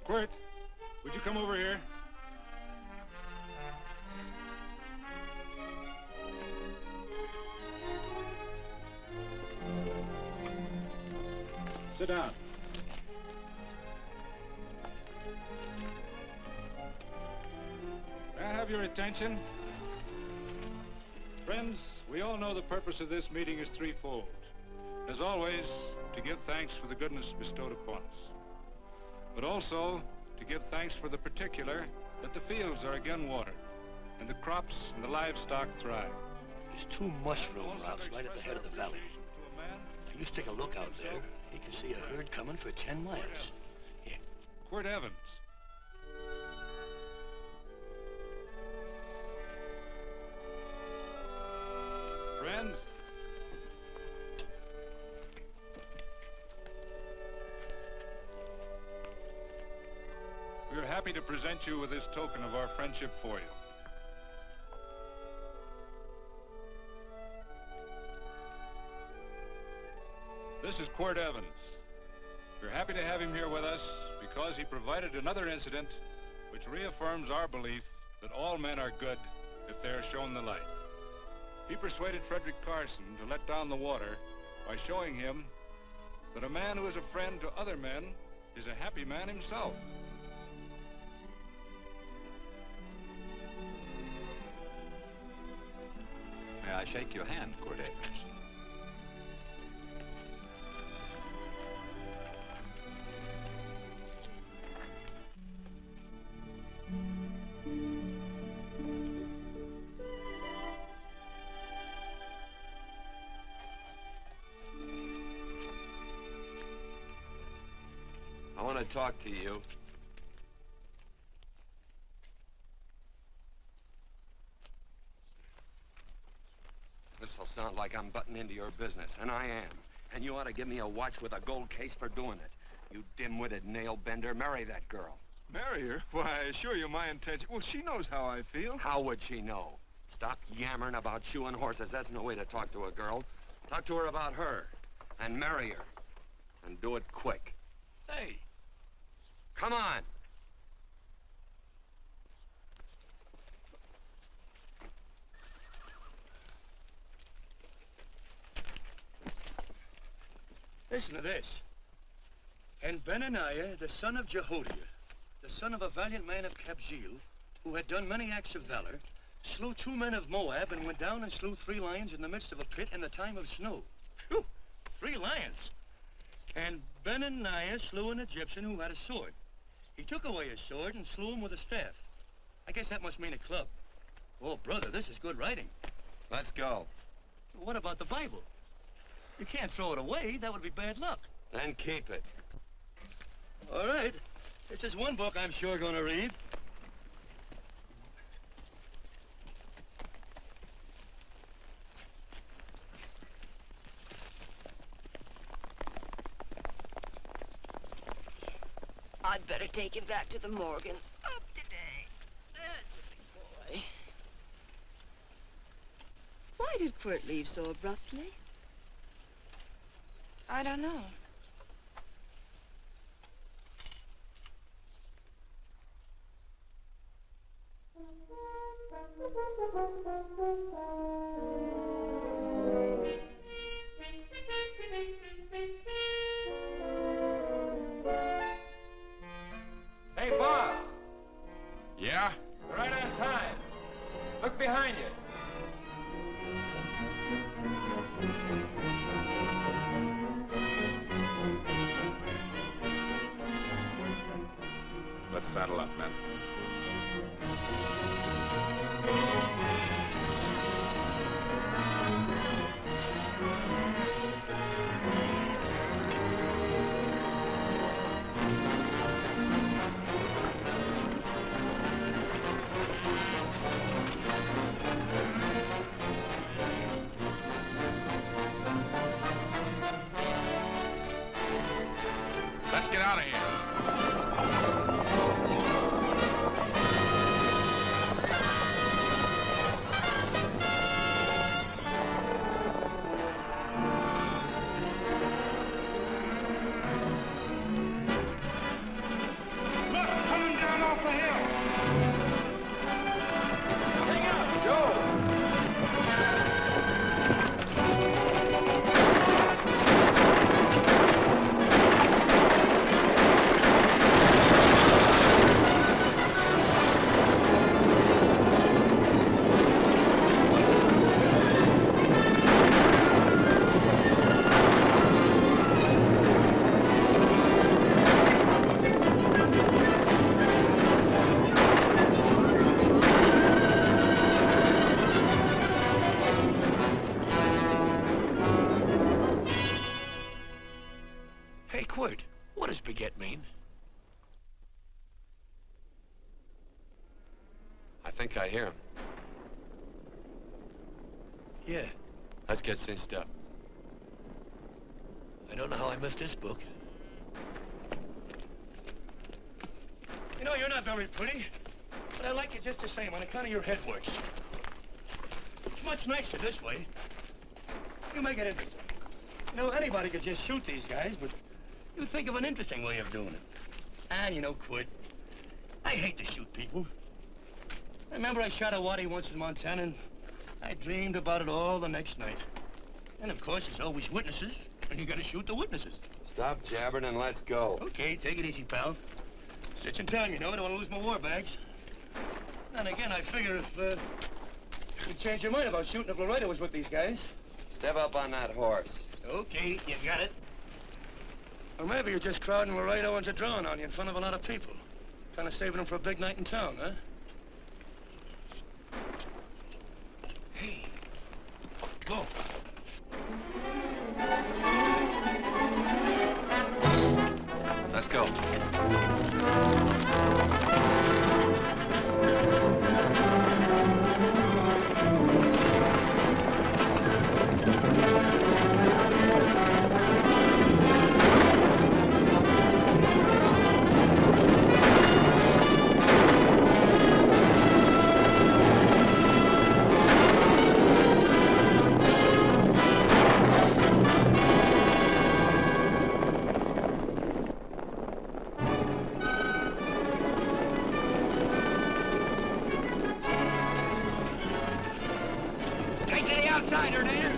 Quirt, would you come over here? Sit down. May I have your attention? Friends, we all know the purpose of this meeting is threefold. As always, to give thanks for the goodness bestowed upon us, but also to give thanks for the particular that the fields are again watered, and the crops and the livestock thrive. There's 2 mushroom routes right at the head of the valley. If you stick a look out there, you can see a herd coming for 10 miles. Here. Quirt Evans. Friends, we are happy to present you with this token of our friendship for you. This is Quirt Evans. We're happy to have him here with us because he provided another incident which reaffirms our belief that all men are good if they are shown the light. He persuaded Frederick Carson to let down the water by showing him that a man who is a friend to other men is a happy man himself. May I shake your hand, Quirt Evans? I want to talk to you. This'll sound like I'm butting into your business, and I am. And you ought to give me a watch with a gold case for doing it. You dim-witted nail-bender, marry that girl. Marry her? Why, I assure you my intention... Well, she knows how I feel. How would she know? Stop yammering about shoeing horses. That's no way to talk to a girl. Talk to her about her, and marry her. And do it quick. Hey. Come on. Listen to this. And Benaniah, the son of Jehoiada, the son of a valiant man of Kabzeel, who had done many acts of valor, slew 2 men of Moab and went down and slew 3 lions in the midst of a pit in the time of snow. Phew, 3 lions. And Benaniah slew an Egyptian who had a sword. He took away his sword and slew him with a staff. I guess that must mean a club. Oh, brother, this is good writing. Let's go. What about the Bible? You can't throw it away. That would be bad luck. Then keep it. All right. This is one book I'm sure going to read. I'd better take him back to the Morgans. Up today. That's a big boy. Why did Quirt leave so abruptly? I don't know. behind you. Let's saddle up, men. Let's get out of here. Look, coming down off the hill. Hang up, Joe. Hey, Quirt, what does baguette mean? I think I hear him. Yeah, Let's get cinched up. I don't know how I missed this book. You know, you're not very pretty, but I like you just the same on account of your head works. It's much nicer this way. You make it interesting. You know, anybody could just shoot these guys, but you think of an interesting way of doing it. And, you know, Quid, I hate to shoot people. I remember I shot a waddy once in Montana, and I dreamed about it all the next night. And, of course, there's always witnesses, and you gotta shoot the witnesses. Stop jabbering and let's go. Okay, take it easy, pal. Stitch in time, you know. I don't want to lose my war bags. And again, I figure if you'd change your mind about shooting if Laredo was with these guys. Step up on that horse. Okay, you got it. Or maybe you're just crowding Laredo into drawing on you in front of a lot of people. Kind of saving them for a big night in town, huh? Hey, go. Let's go. Take to the outsider, Dan.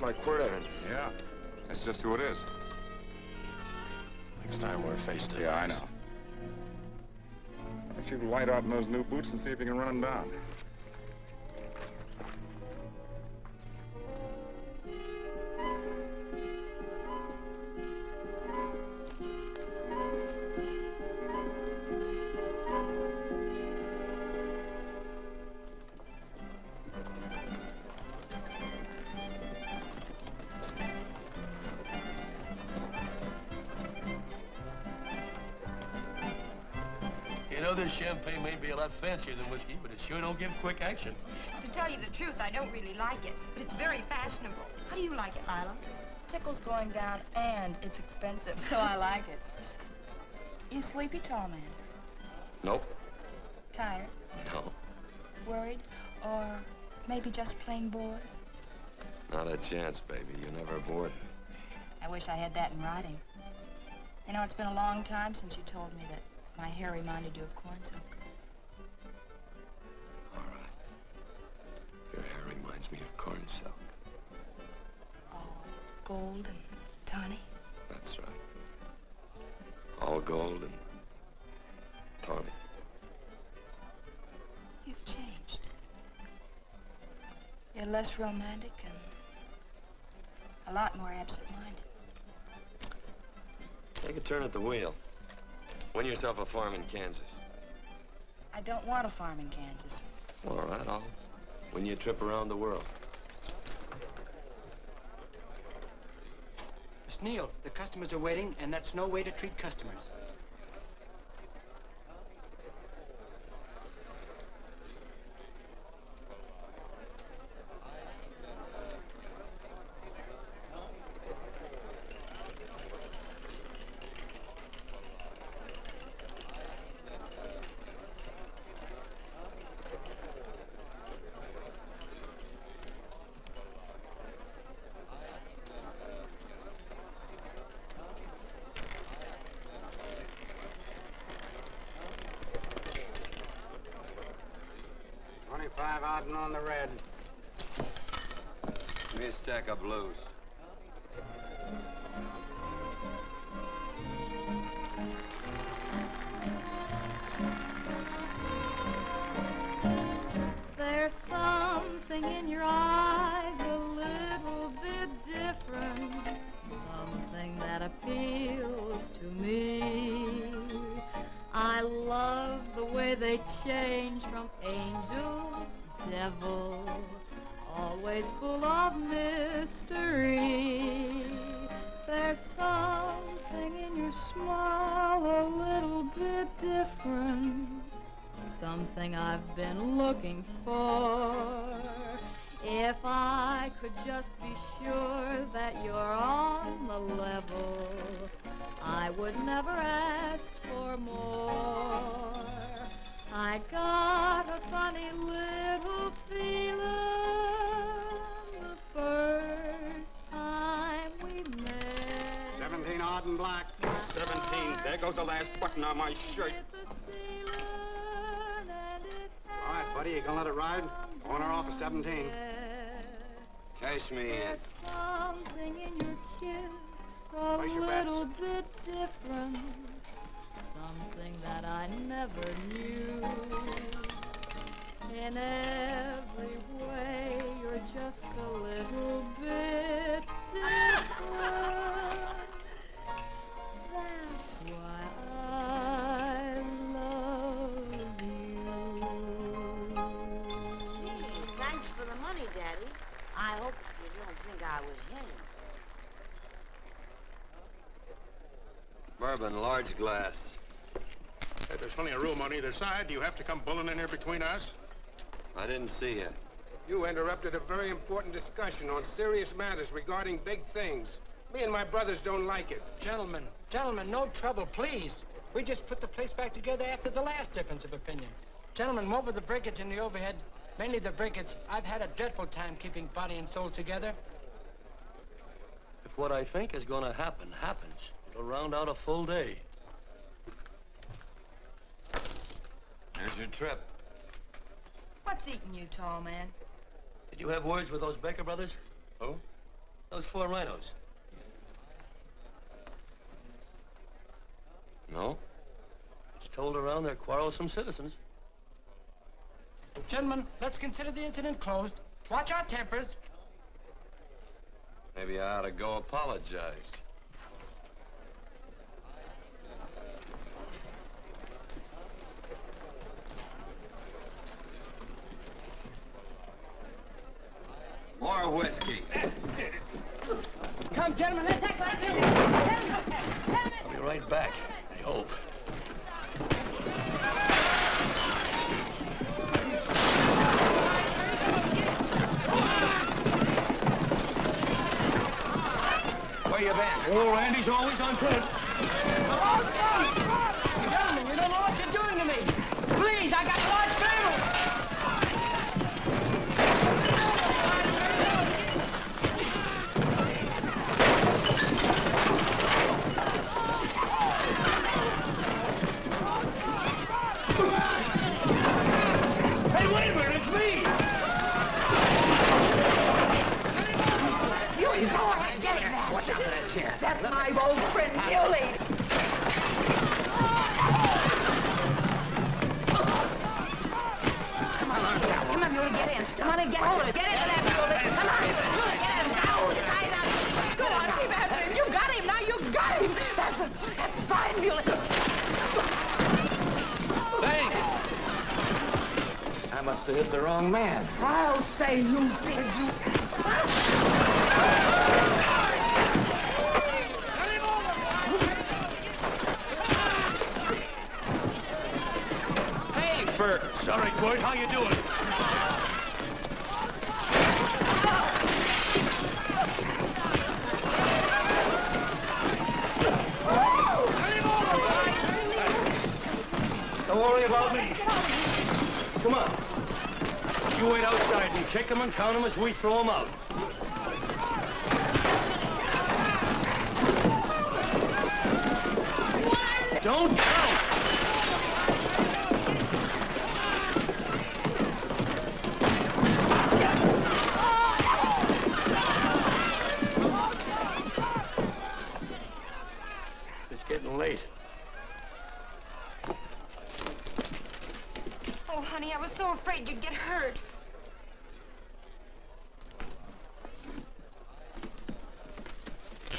looks like Quirt Evans. Yeah, that's just who it is. Next time we're face to face. Yeah, I know. Why don't you light out in those new boots and see if you can run him down? You know, this champagne may be a lot fancier than whiskey, but it sure don't give quick action. To tell you the truth, I don't really like it, but it's very fashionable. How do you like it, Lila? Tickle's going down and it's expensive, so I like it. You sleepy, tall man? Nope. Tired? No. Worried? Or maybe just plain bored? Not a chance, baby. You're never bored. I wish I had that in writing. You know, it's been a long time since you told me that my hair reminded you of corn silk. All right. Your hair reminds me of corn silk. All gold and tawny? That's right. All gold and tawny. You've changed. You're less romantic and a lot more absent-minded. Take a turn at the wheel. Win yourself a farm in Kansas. I don't want a farm in Kansas. All right, I'll win you a trip around the world. Miss Neal, the customers are waiting, and that's no way to treat customers. On the red. Give me a stack of blues. There's something in your eyes a little bit different, something that appeals to me. I love the way they change from angel devil, always full of mystery. There's something in your smile a little bit different, something I've been looking for. If I could just be sure that you're on the level, I would never ask for more. I got a funny little feeling the first time we met. 17 odd and black. 17. There goes the last button on my shirt. All right, buddy, you gonna let it ride? On or off of 17. Cash me in. There's something in your kiss a Place your little bets. bit different, something that I never knew. In every way, you're just a little bit different. That's why I love you. Thanks for the money, Daddy. I hope you don't think I was him. Bourbon, large glass. Hey, there's plenty of room on either side. Do you have to come bulling in here between us? I didn't see you. You interrupted a very important discussion on serious matters regarding big things. Me and my brothers don't like it. Gentlemen, no trouble, please. We just put the place back together after the last difference of opinion. Gentlemen, what with the breakage and the overhead, mainly the breakage, I've had a dreadful time keeping body and soul together. If what I think is going to happen happens, it'll round out a full day. Here's your trip. What's eating you, tall man? Did you have words with those Baker brothers? Who? Those 4 rhinos. No? It's told around they're quarrelsome citizens. Gentlemen, let's consider the incident closed. Watch our tempers. Maybe I ought to go apologize. More whiskey. Come, gentlemen, let's act like this. I'll be right back, I hope. Where you been? Oh, Randy's always on foot. Gentlemen, you don't know what you're doing to me. Please, I got a large family. Hey, wait a minute, it's me! You go ahead, get it now. Watch out for that chair. That's my old friend, Muley. Come on, Muley, get in. Come on and get hold of it. Get into that, Muley. Come on. Muley, get in. Go. Tie it up. Go on, keep after him. You got him. Now you got him. That's fine, Muley. Thanks. I must have hit the wrong man. I'll say you did, you. Hey, Bert. Sorry, Court. How you doing? Don't worry about me. Come on. You wait outside and kick them and count them as we throw them out. Don't count! It's getting late. Oh, honey, I was so afraid you'd get hurt.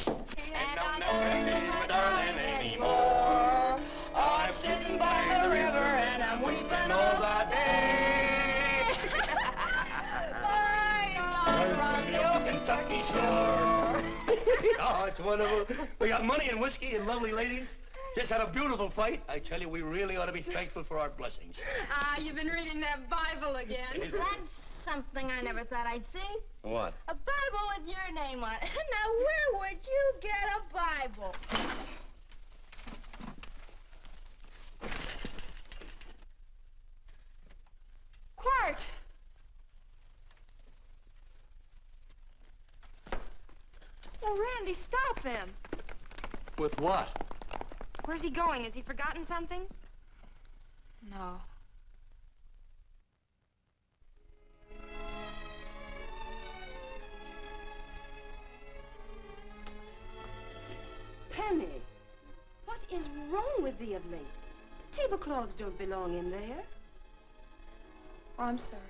And I'll never see my darling anymore. I'm sitting by the river and I'm weeping all the day. From the old Kentucky shore. Oh, it's wonderful. We got money and whiskey and lovely ladies. Just had a beautiful fight. I tell you, we really ought to be thankful for our blessings. Ah, you've been reading that Bible again. That's something I never thought I'd see. What? A Bible with your name on it. Now, where would you get a Bible? Quart! Oh, Randy, stop him. With what? Where's he going? Has he forgotten something? No. Penny, what is wrong with thee of late? The tablecloths don't belong in there. Oh, I'm sorry.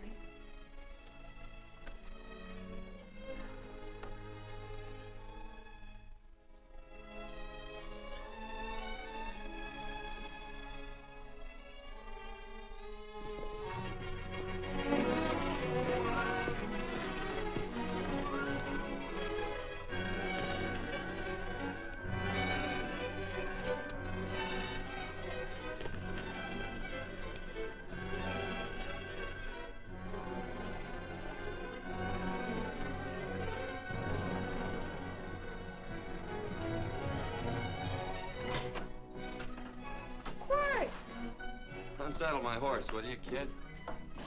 Unsaddle my horse, will you, kid?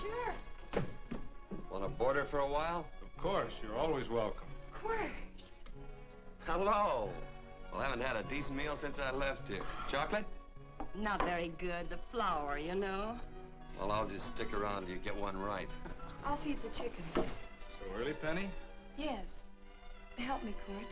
Sure. Want to board her for a while? Of course, you're always welcome. Of course. Hello. Well, I haven't had a decent meal since I left here. Chocolate? Not very good. The flour, you know. Well, I'll just stick around till you get one right. I'll feed the chickens. So early, Penny? Yes. Help me, Court.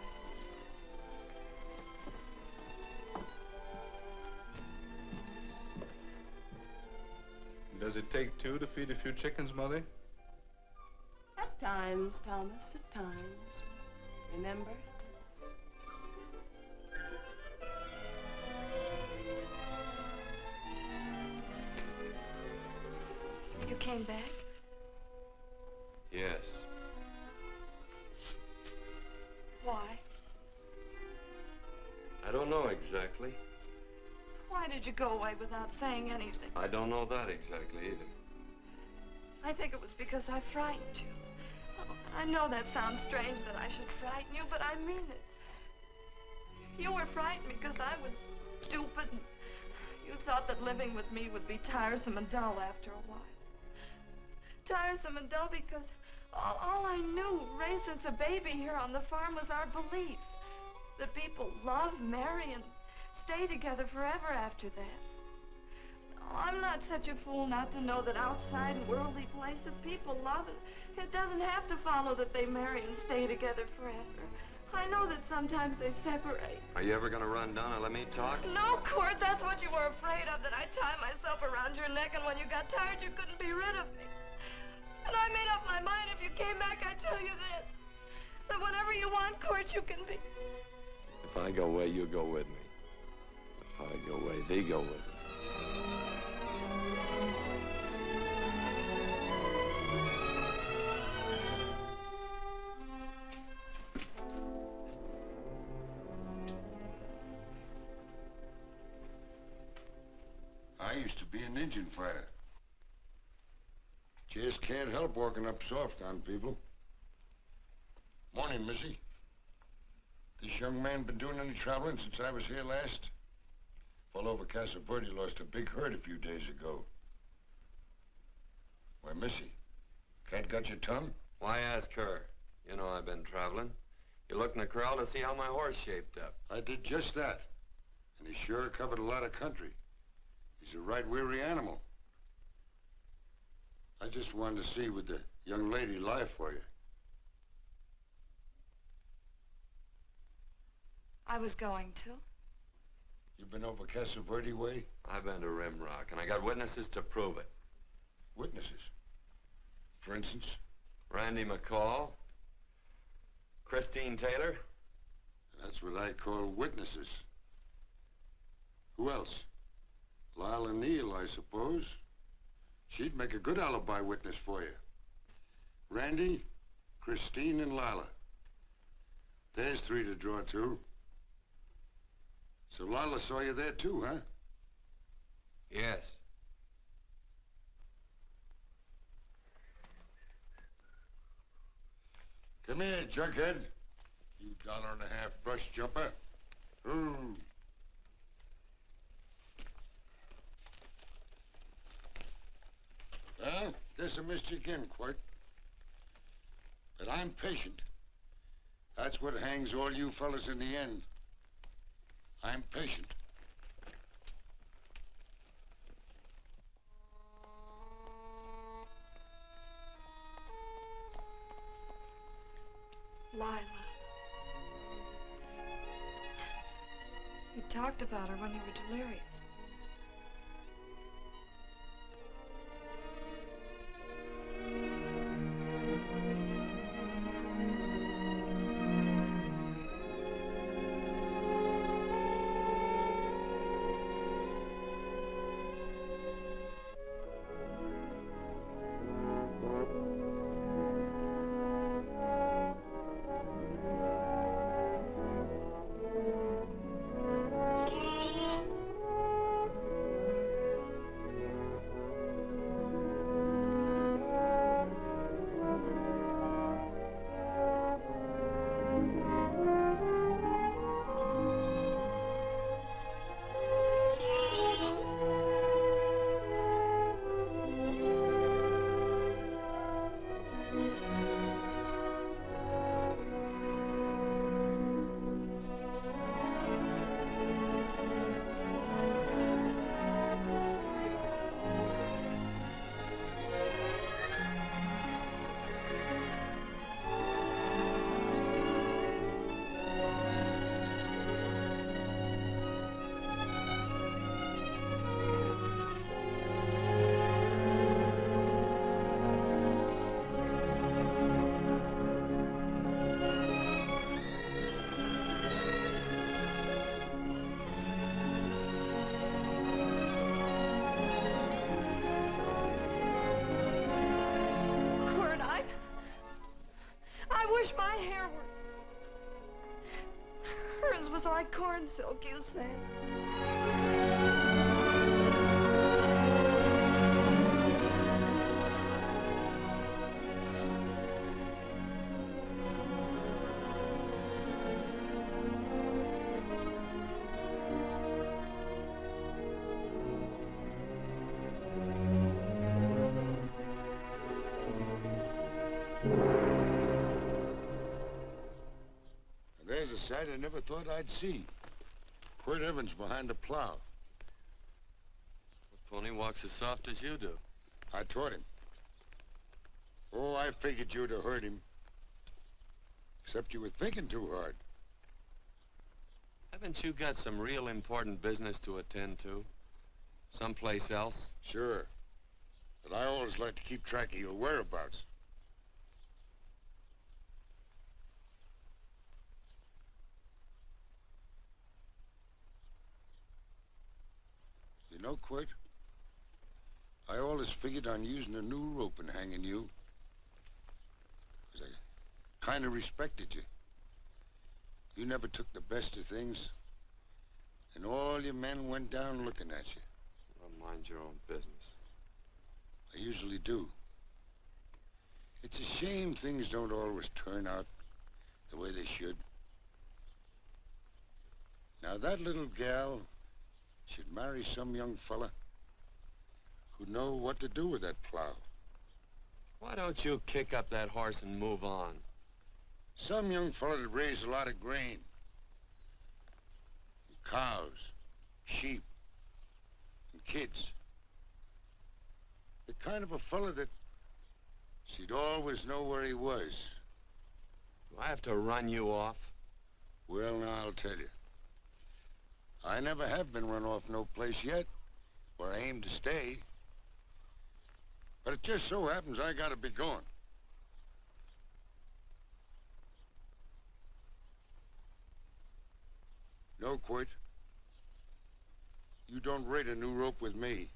Does it take two to feed a few chickens, Mother? At times, Thomas, at times. Remember? You came back? Yes. Why? I don't know exactly. Why did you go away without saying anything? I don't know that exactly either. I think it was because I frightened you. Oh, I know that sounds strange that I should frighten you, but I mean it. You were frightened because I was stupid, and you thought that living with me would be tiresome and dull after a while. Tiresome and dull because all I knew, raised since a baby here on the farm, was our belief that people love, marry, and stay together forever after that. Oh, I'm not such a fool not to know that outside in worldly places people love, and it doesn't have to follow that they marry and stay together forever. I know that sometimes they separate. Are you ever going to run down and let me talk? No, Court, that's what you were afraid of, that I'd tie myself around your neck, and when you got tired, you couldn't be rid of me. And I made up my mind, if you came back, I'd tell you this, that whenever you want, Court, you can be. If I go away, you go with me. If I go away, they go with me. I used to be an Indian fighter. Just can't help walking up soft on people. Morning, Missy. This young man been doing any traveling since I was here last? Fellow over Casa Verde lost a big herd a few days ago. Why, Missy, cat got your tongue? Why ask her? You know I've been traveling. You looked in the corral to see how my horse shaped up. I did just that. And he sure covered a lot of country. He's a right weary animal. I just wanted to see would the young lady lie for you. I was going to. You been over Casa Verde way? I've been to Rimrock, and I got witnesses to prove it. Witnesses? For instance? Randy McCall, Christine Taylor. That's what I call witnesses. Who else? Lila Neal, I suppose. She'd make a good alibi witness for you. Randy, Christine, and Lila. There's three to draw to. So Lila saw you there too, huh? Yes. Come here, jughead. You $1.50 brush jumper. Ooh. Well, guess I missed you again, Quirt. But I'm patient. That's what hangs all you fellas in the end. I'm patient. Lila. You talked about her when you were delirious. Yours was like corn silk, you said. There's a sight I never thought I'd see. Quirt Evans behind the plow. The pony walks as soft as you do. I taught him. Oh, I figured you'd have heard him. Except you were thinking too hard. Haven't you got some real important business to attend to? Someplace else? Sure. But I always like to keep track of your whereabouts. You know, Quirt, I always figured on using a new rope and hanging you. 'Cause I kind of respected you. You never took the best of things, and all your men went down looking at you. Well, mind your own business. I usually do. It's a shame things don't always turn out the way they should. Now, that little gal should marry some young fella who'd know what to do with that plow. Why don't you kick up that horse and move on? Some young fella that raised a lot of grain. And cows, sheep, and kids. The kind of a fella that she'd always know where he was. Do I have to run you off? Well, now, I'll tell you. I never have been run off no place yet, where I aim to stay. But it just so happens I gotta be going. No, Quirt. You don't raid a new rope with me.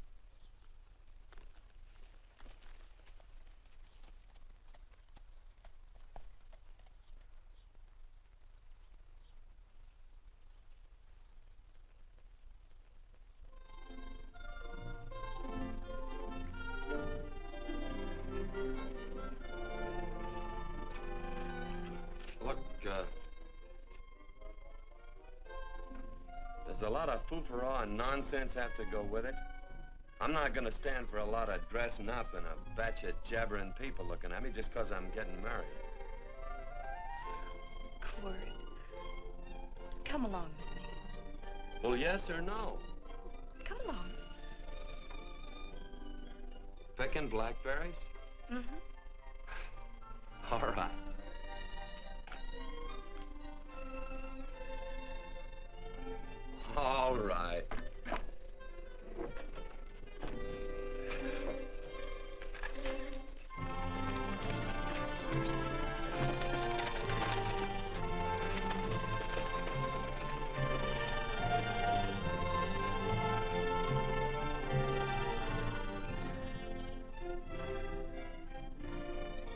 Look, there's a lot of foo-for-all and nonsense have to go with it. I'm not gonna stand for a lot of dressing up and a batch of jabbering people looking at me just 'cause I'm getting married. Quirt, come along with me. Well, yes or no? Come along. Picking blackberries? Mm-hmm. All right. All right.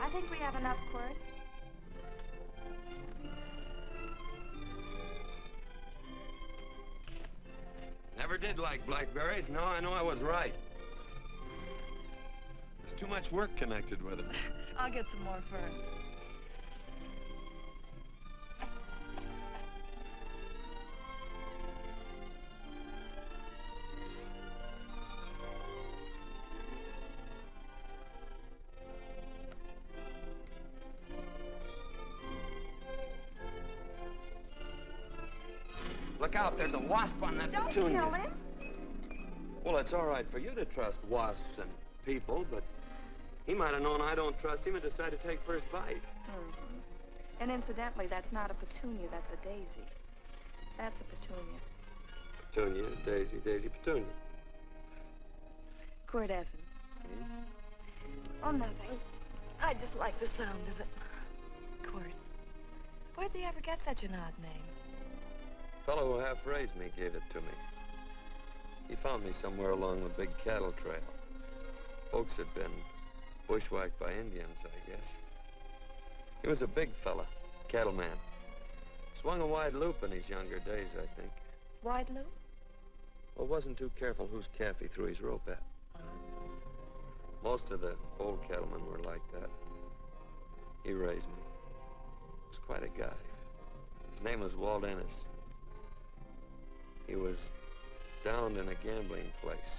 I think we have enough, Quirt. Never did like blackberries. Now I know I was right. There's too much work connected with it. I'll get some more fern. Look out, there's a wasp on that Don't petunia. kill him. Well, it's all right for you to trust wasps and people, but he might have known I don't trust him and decided to take first bite. Mm-hmm. And incidentally, that's not a petunia, that's a daisy. That's a petunia. Petunia, daisy, daisy, petunia. Quirt Evans. Oh, nothing. I just like the sound of it. Quirt, where'd they ever get such an odd name? The fellow who half raised me gave it to me. He found me somewhere along the big cattle trail. Folks had been bushwhacked by Indians, I guess. He was a big fella, cattleman. Swung a wide loop in his younger days, I think. Wide loop? Well, wasn't too careful whose calf he threw his rope at. Most of the old cattlemen were like that. He raised me. He was quite a guy. His name was Walt Ennis. He was downed in a gambling place.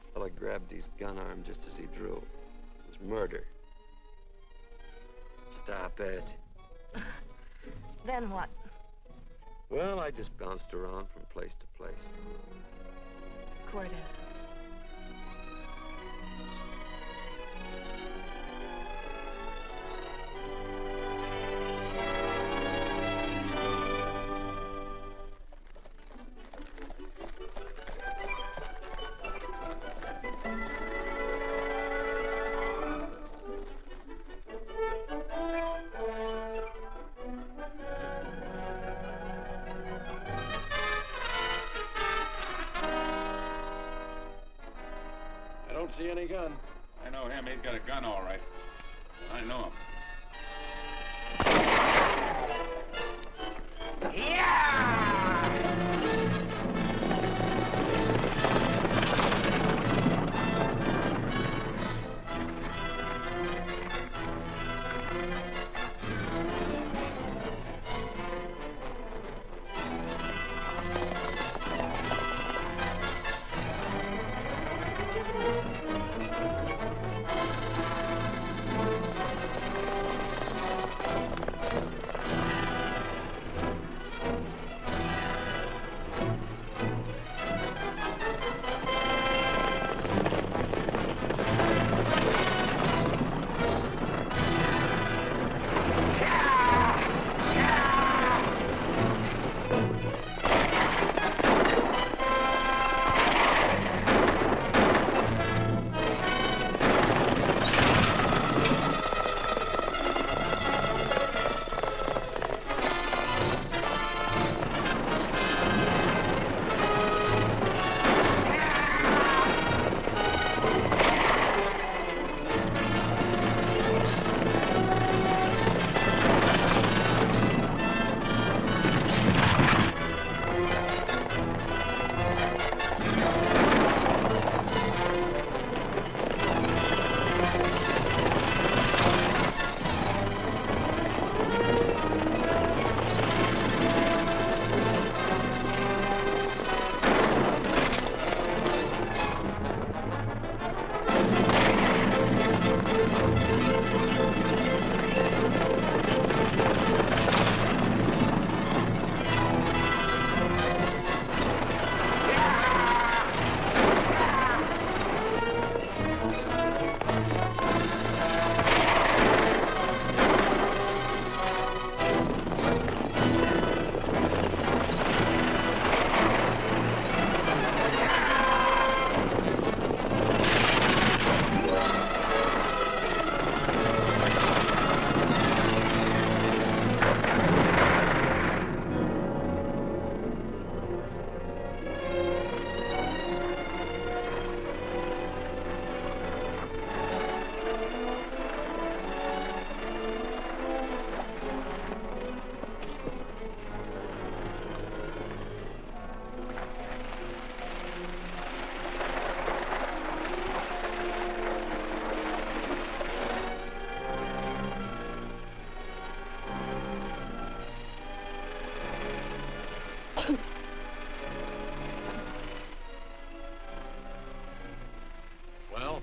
A fella grabbed his gun arm just as he drew. It was murder. Stop it. Then what? Well, I just bounced around from place to place. Cord Evans. See any gun? I know him. He's got a gun, all right. I know him.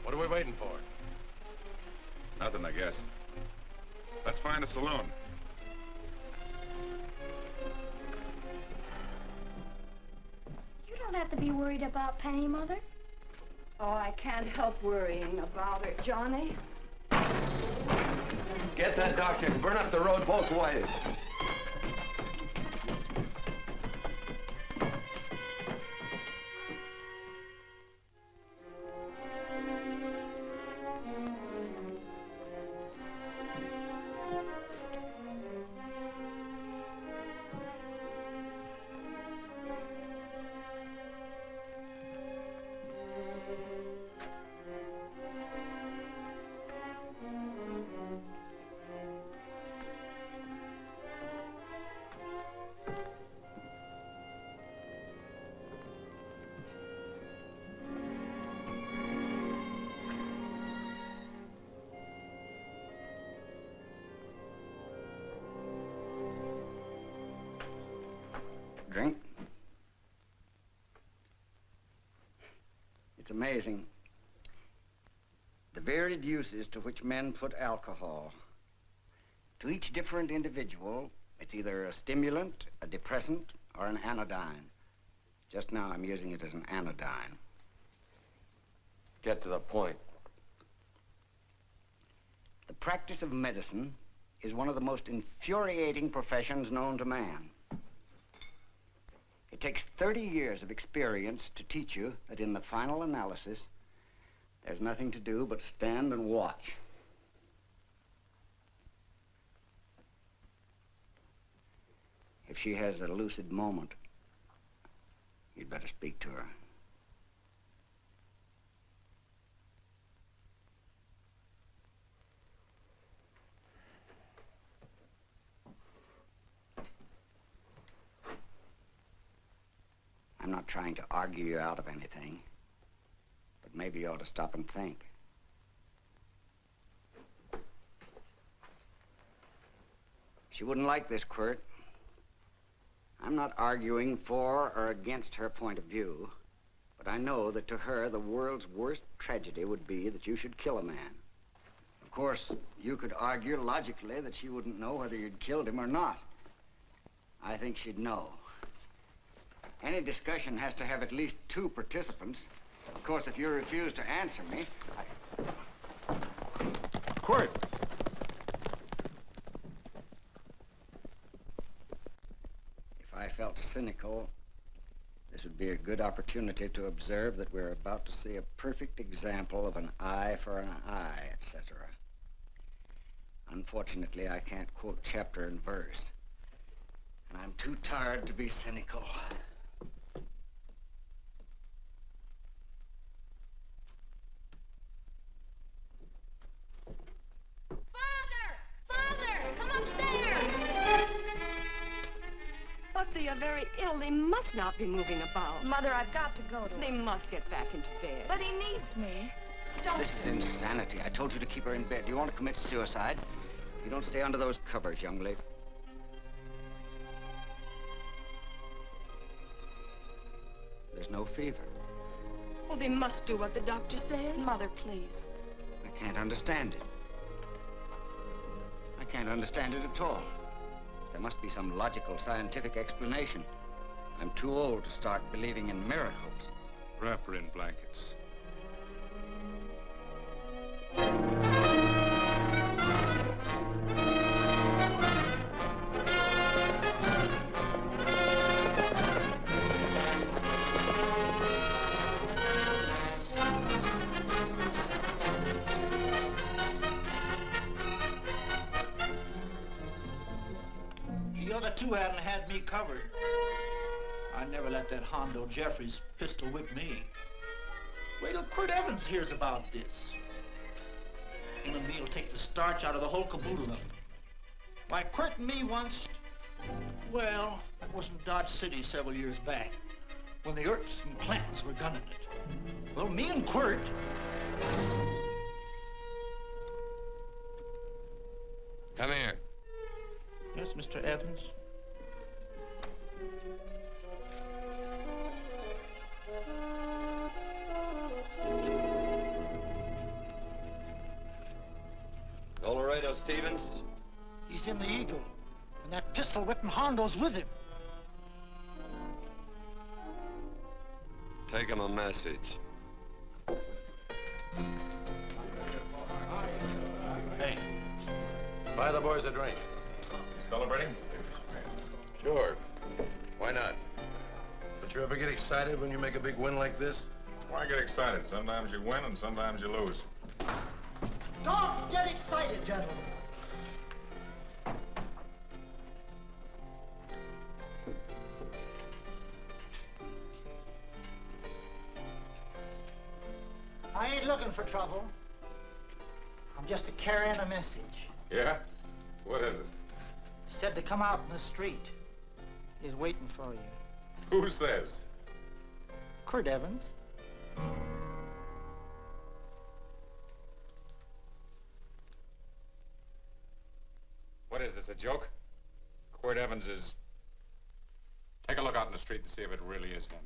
What are we waiting for? Nothing, I guess. Let's find a saloon. You don't have to be worried about Penny, Mother. Oh, I can't help worrying about her, Johnny. Get that doctor and burn up the road both ways. drink. It's amazing. The varied uses to which men put alcohol. To each different individual, it's either a stimulant, a depressant, or an anodyne. Just now, I'm using it as an anodyne. Get to the point. The practice of medicine is one of the most infuriating professions known to man. It takes 30 years of experience to teach you that in the final analysis, there's nothing to do but stand and watch. If she has a lucid moment, you'd better speak to her. I'm not trying to argue you out of anything, but maybe you ought to stop and think. She wouldn't like this, Quirt. I'm not arguing for or against her point of view, but I know that to her, the world's worst tragedy would be that you should kill a man. Of course, you could argue logically that she wouldn't know whether you'd killed him or not. I think she'd know. Any discussion has to have at least 2 participants. Of course, if you refuse to answer me, Quirt! If I felt cynical, this would be a good opportunity to observe that we're about to see a perfect example of an eye for an eye, etc. Unfortunately, I can't quote chapter and verse, and I'm too tired to be cynical. But they are very ill. They must not be moving about. Mother, I've got to go to They must get back into bed. But he needs me. Don't... This is insanity. I told you to keep her in bed. Do you want to commit suicide? You don't stay under those covers, young lady. There's no fever. Well, they must do what the doctor says. Mother, please. I can't understand it. I can't understand it at all. There must be some logical, scientific explanation. I'm too old to start believing in miracles. Wrap her in blankets. The other 2 hadn't had me covered. I never let that Hondo Jeffries pistol whip me. Wait till Quirt Evans hears about this. Him and me'll take the starch out of the whole caboodle of it. Why, Quirt and me once, well, that was in Dodge City several years back, when the Erts and Clantons were gunning it. Well, me and Quirt... Come here. Yes, Mr. Evans? Colorado Stevens? He's in the Eagle, and that pistol-whipping Hondo's with him. Take him a message. Hey, buy the boys a drink. Celebrating? Sure. Why not? But you ever get excited when you make a big win like this? Why get excited? Sometimes you win and sometimes you lose. Don't get excited, gentlemen. I ain't looking for trouble. I'm just carrying a message. Yeah? What is it? Said to come out in the street. He's waiting for you. Who says? Quirt Evans. What is this, a joke? Quirt Evans is... Take a look out in the street and see if it really is him.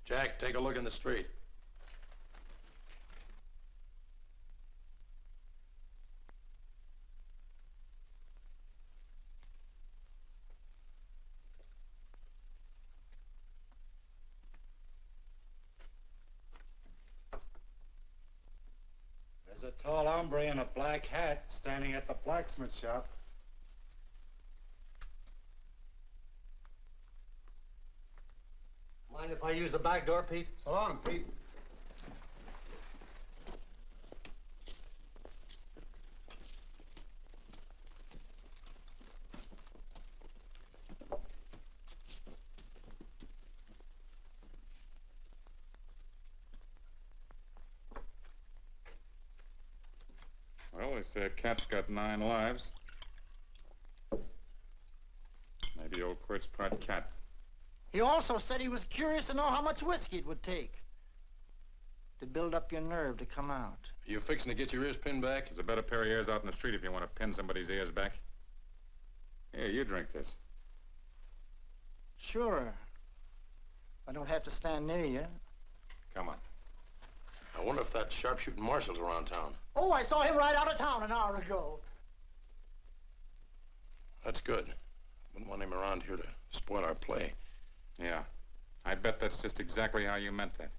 Jack, take a look in the street. There's a tall hombre in a black hat standing at the blacksmith shop. Mind if I use the back door, Pete? So long, Pete. Well, they say a cat's got 9 lives. Maybe old Quirt's part cat. He also said he was curious to know how much whiskey it would take to build up your nerve to come out. Are you fixing to get your ears pinned back? There's a better pair of ears out in the street if you want to pin somebody's ears back. Here, you drink this. Sure. I don't have to stand near you. Come on. I wonder if that sharpshooting marshal's around town. Oh, I saw him ride out of town an hour ago. That's good. Wouldn't want him around here to spoil our play. Yeah. I bet that's just exactly how you meant that.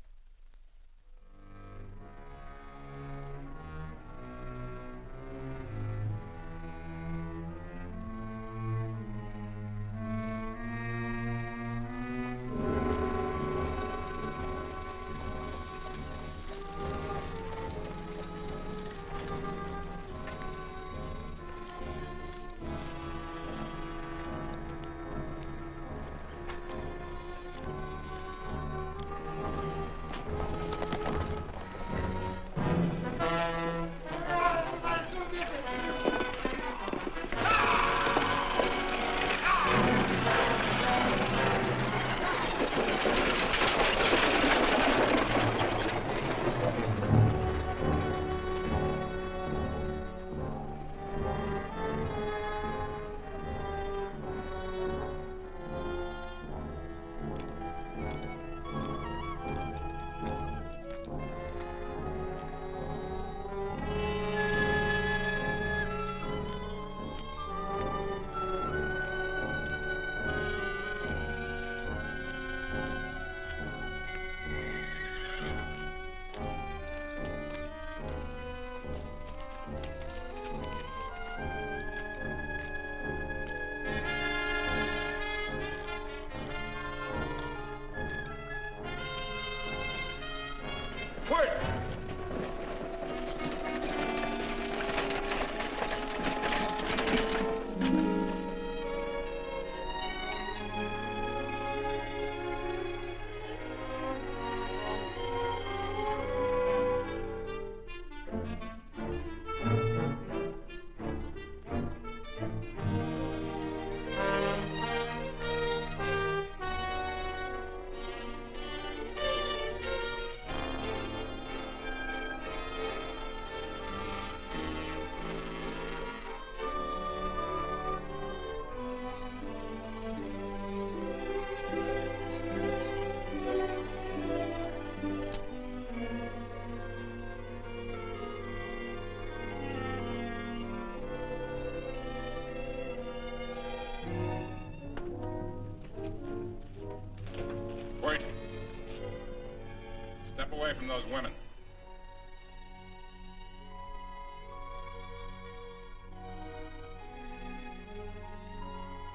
Away from those women.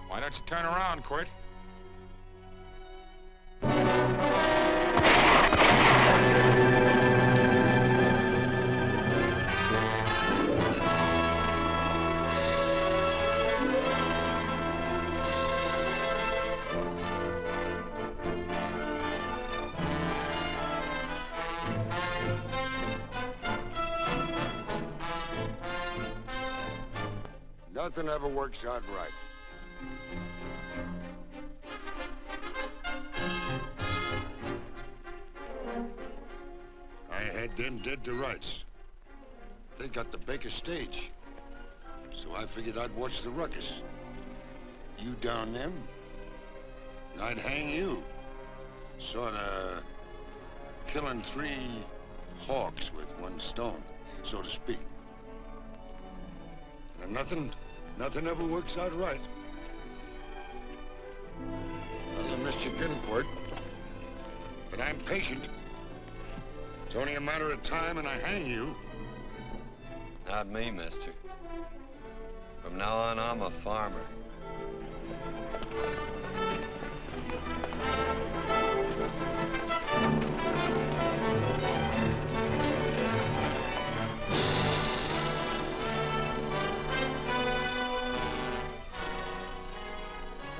Why don't you turn around, Quirt? Nothing ever works out right. I had them dead to rights. They got the Baker stage. So I figured I'd watch the ruckus. You down them, and I'd hang you. Sorta killing 3 hawks with 1 stone, so to speak. And nothing ever works out right. Well, you missed your pinport, but I'm patient. It's only a matter of time and I hang you. Not me, mister. From now on, I'm a farmer.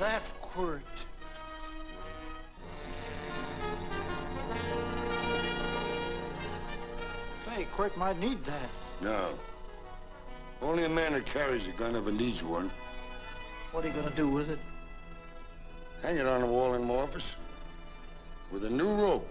That quirt. Say, Quirt might need that. No. Only a man who carries a gun ever needs one. What are you gonna do with it? Hang it on the wall in my office with a new rope.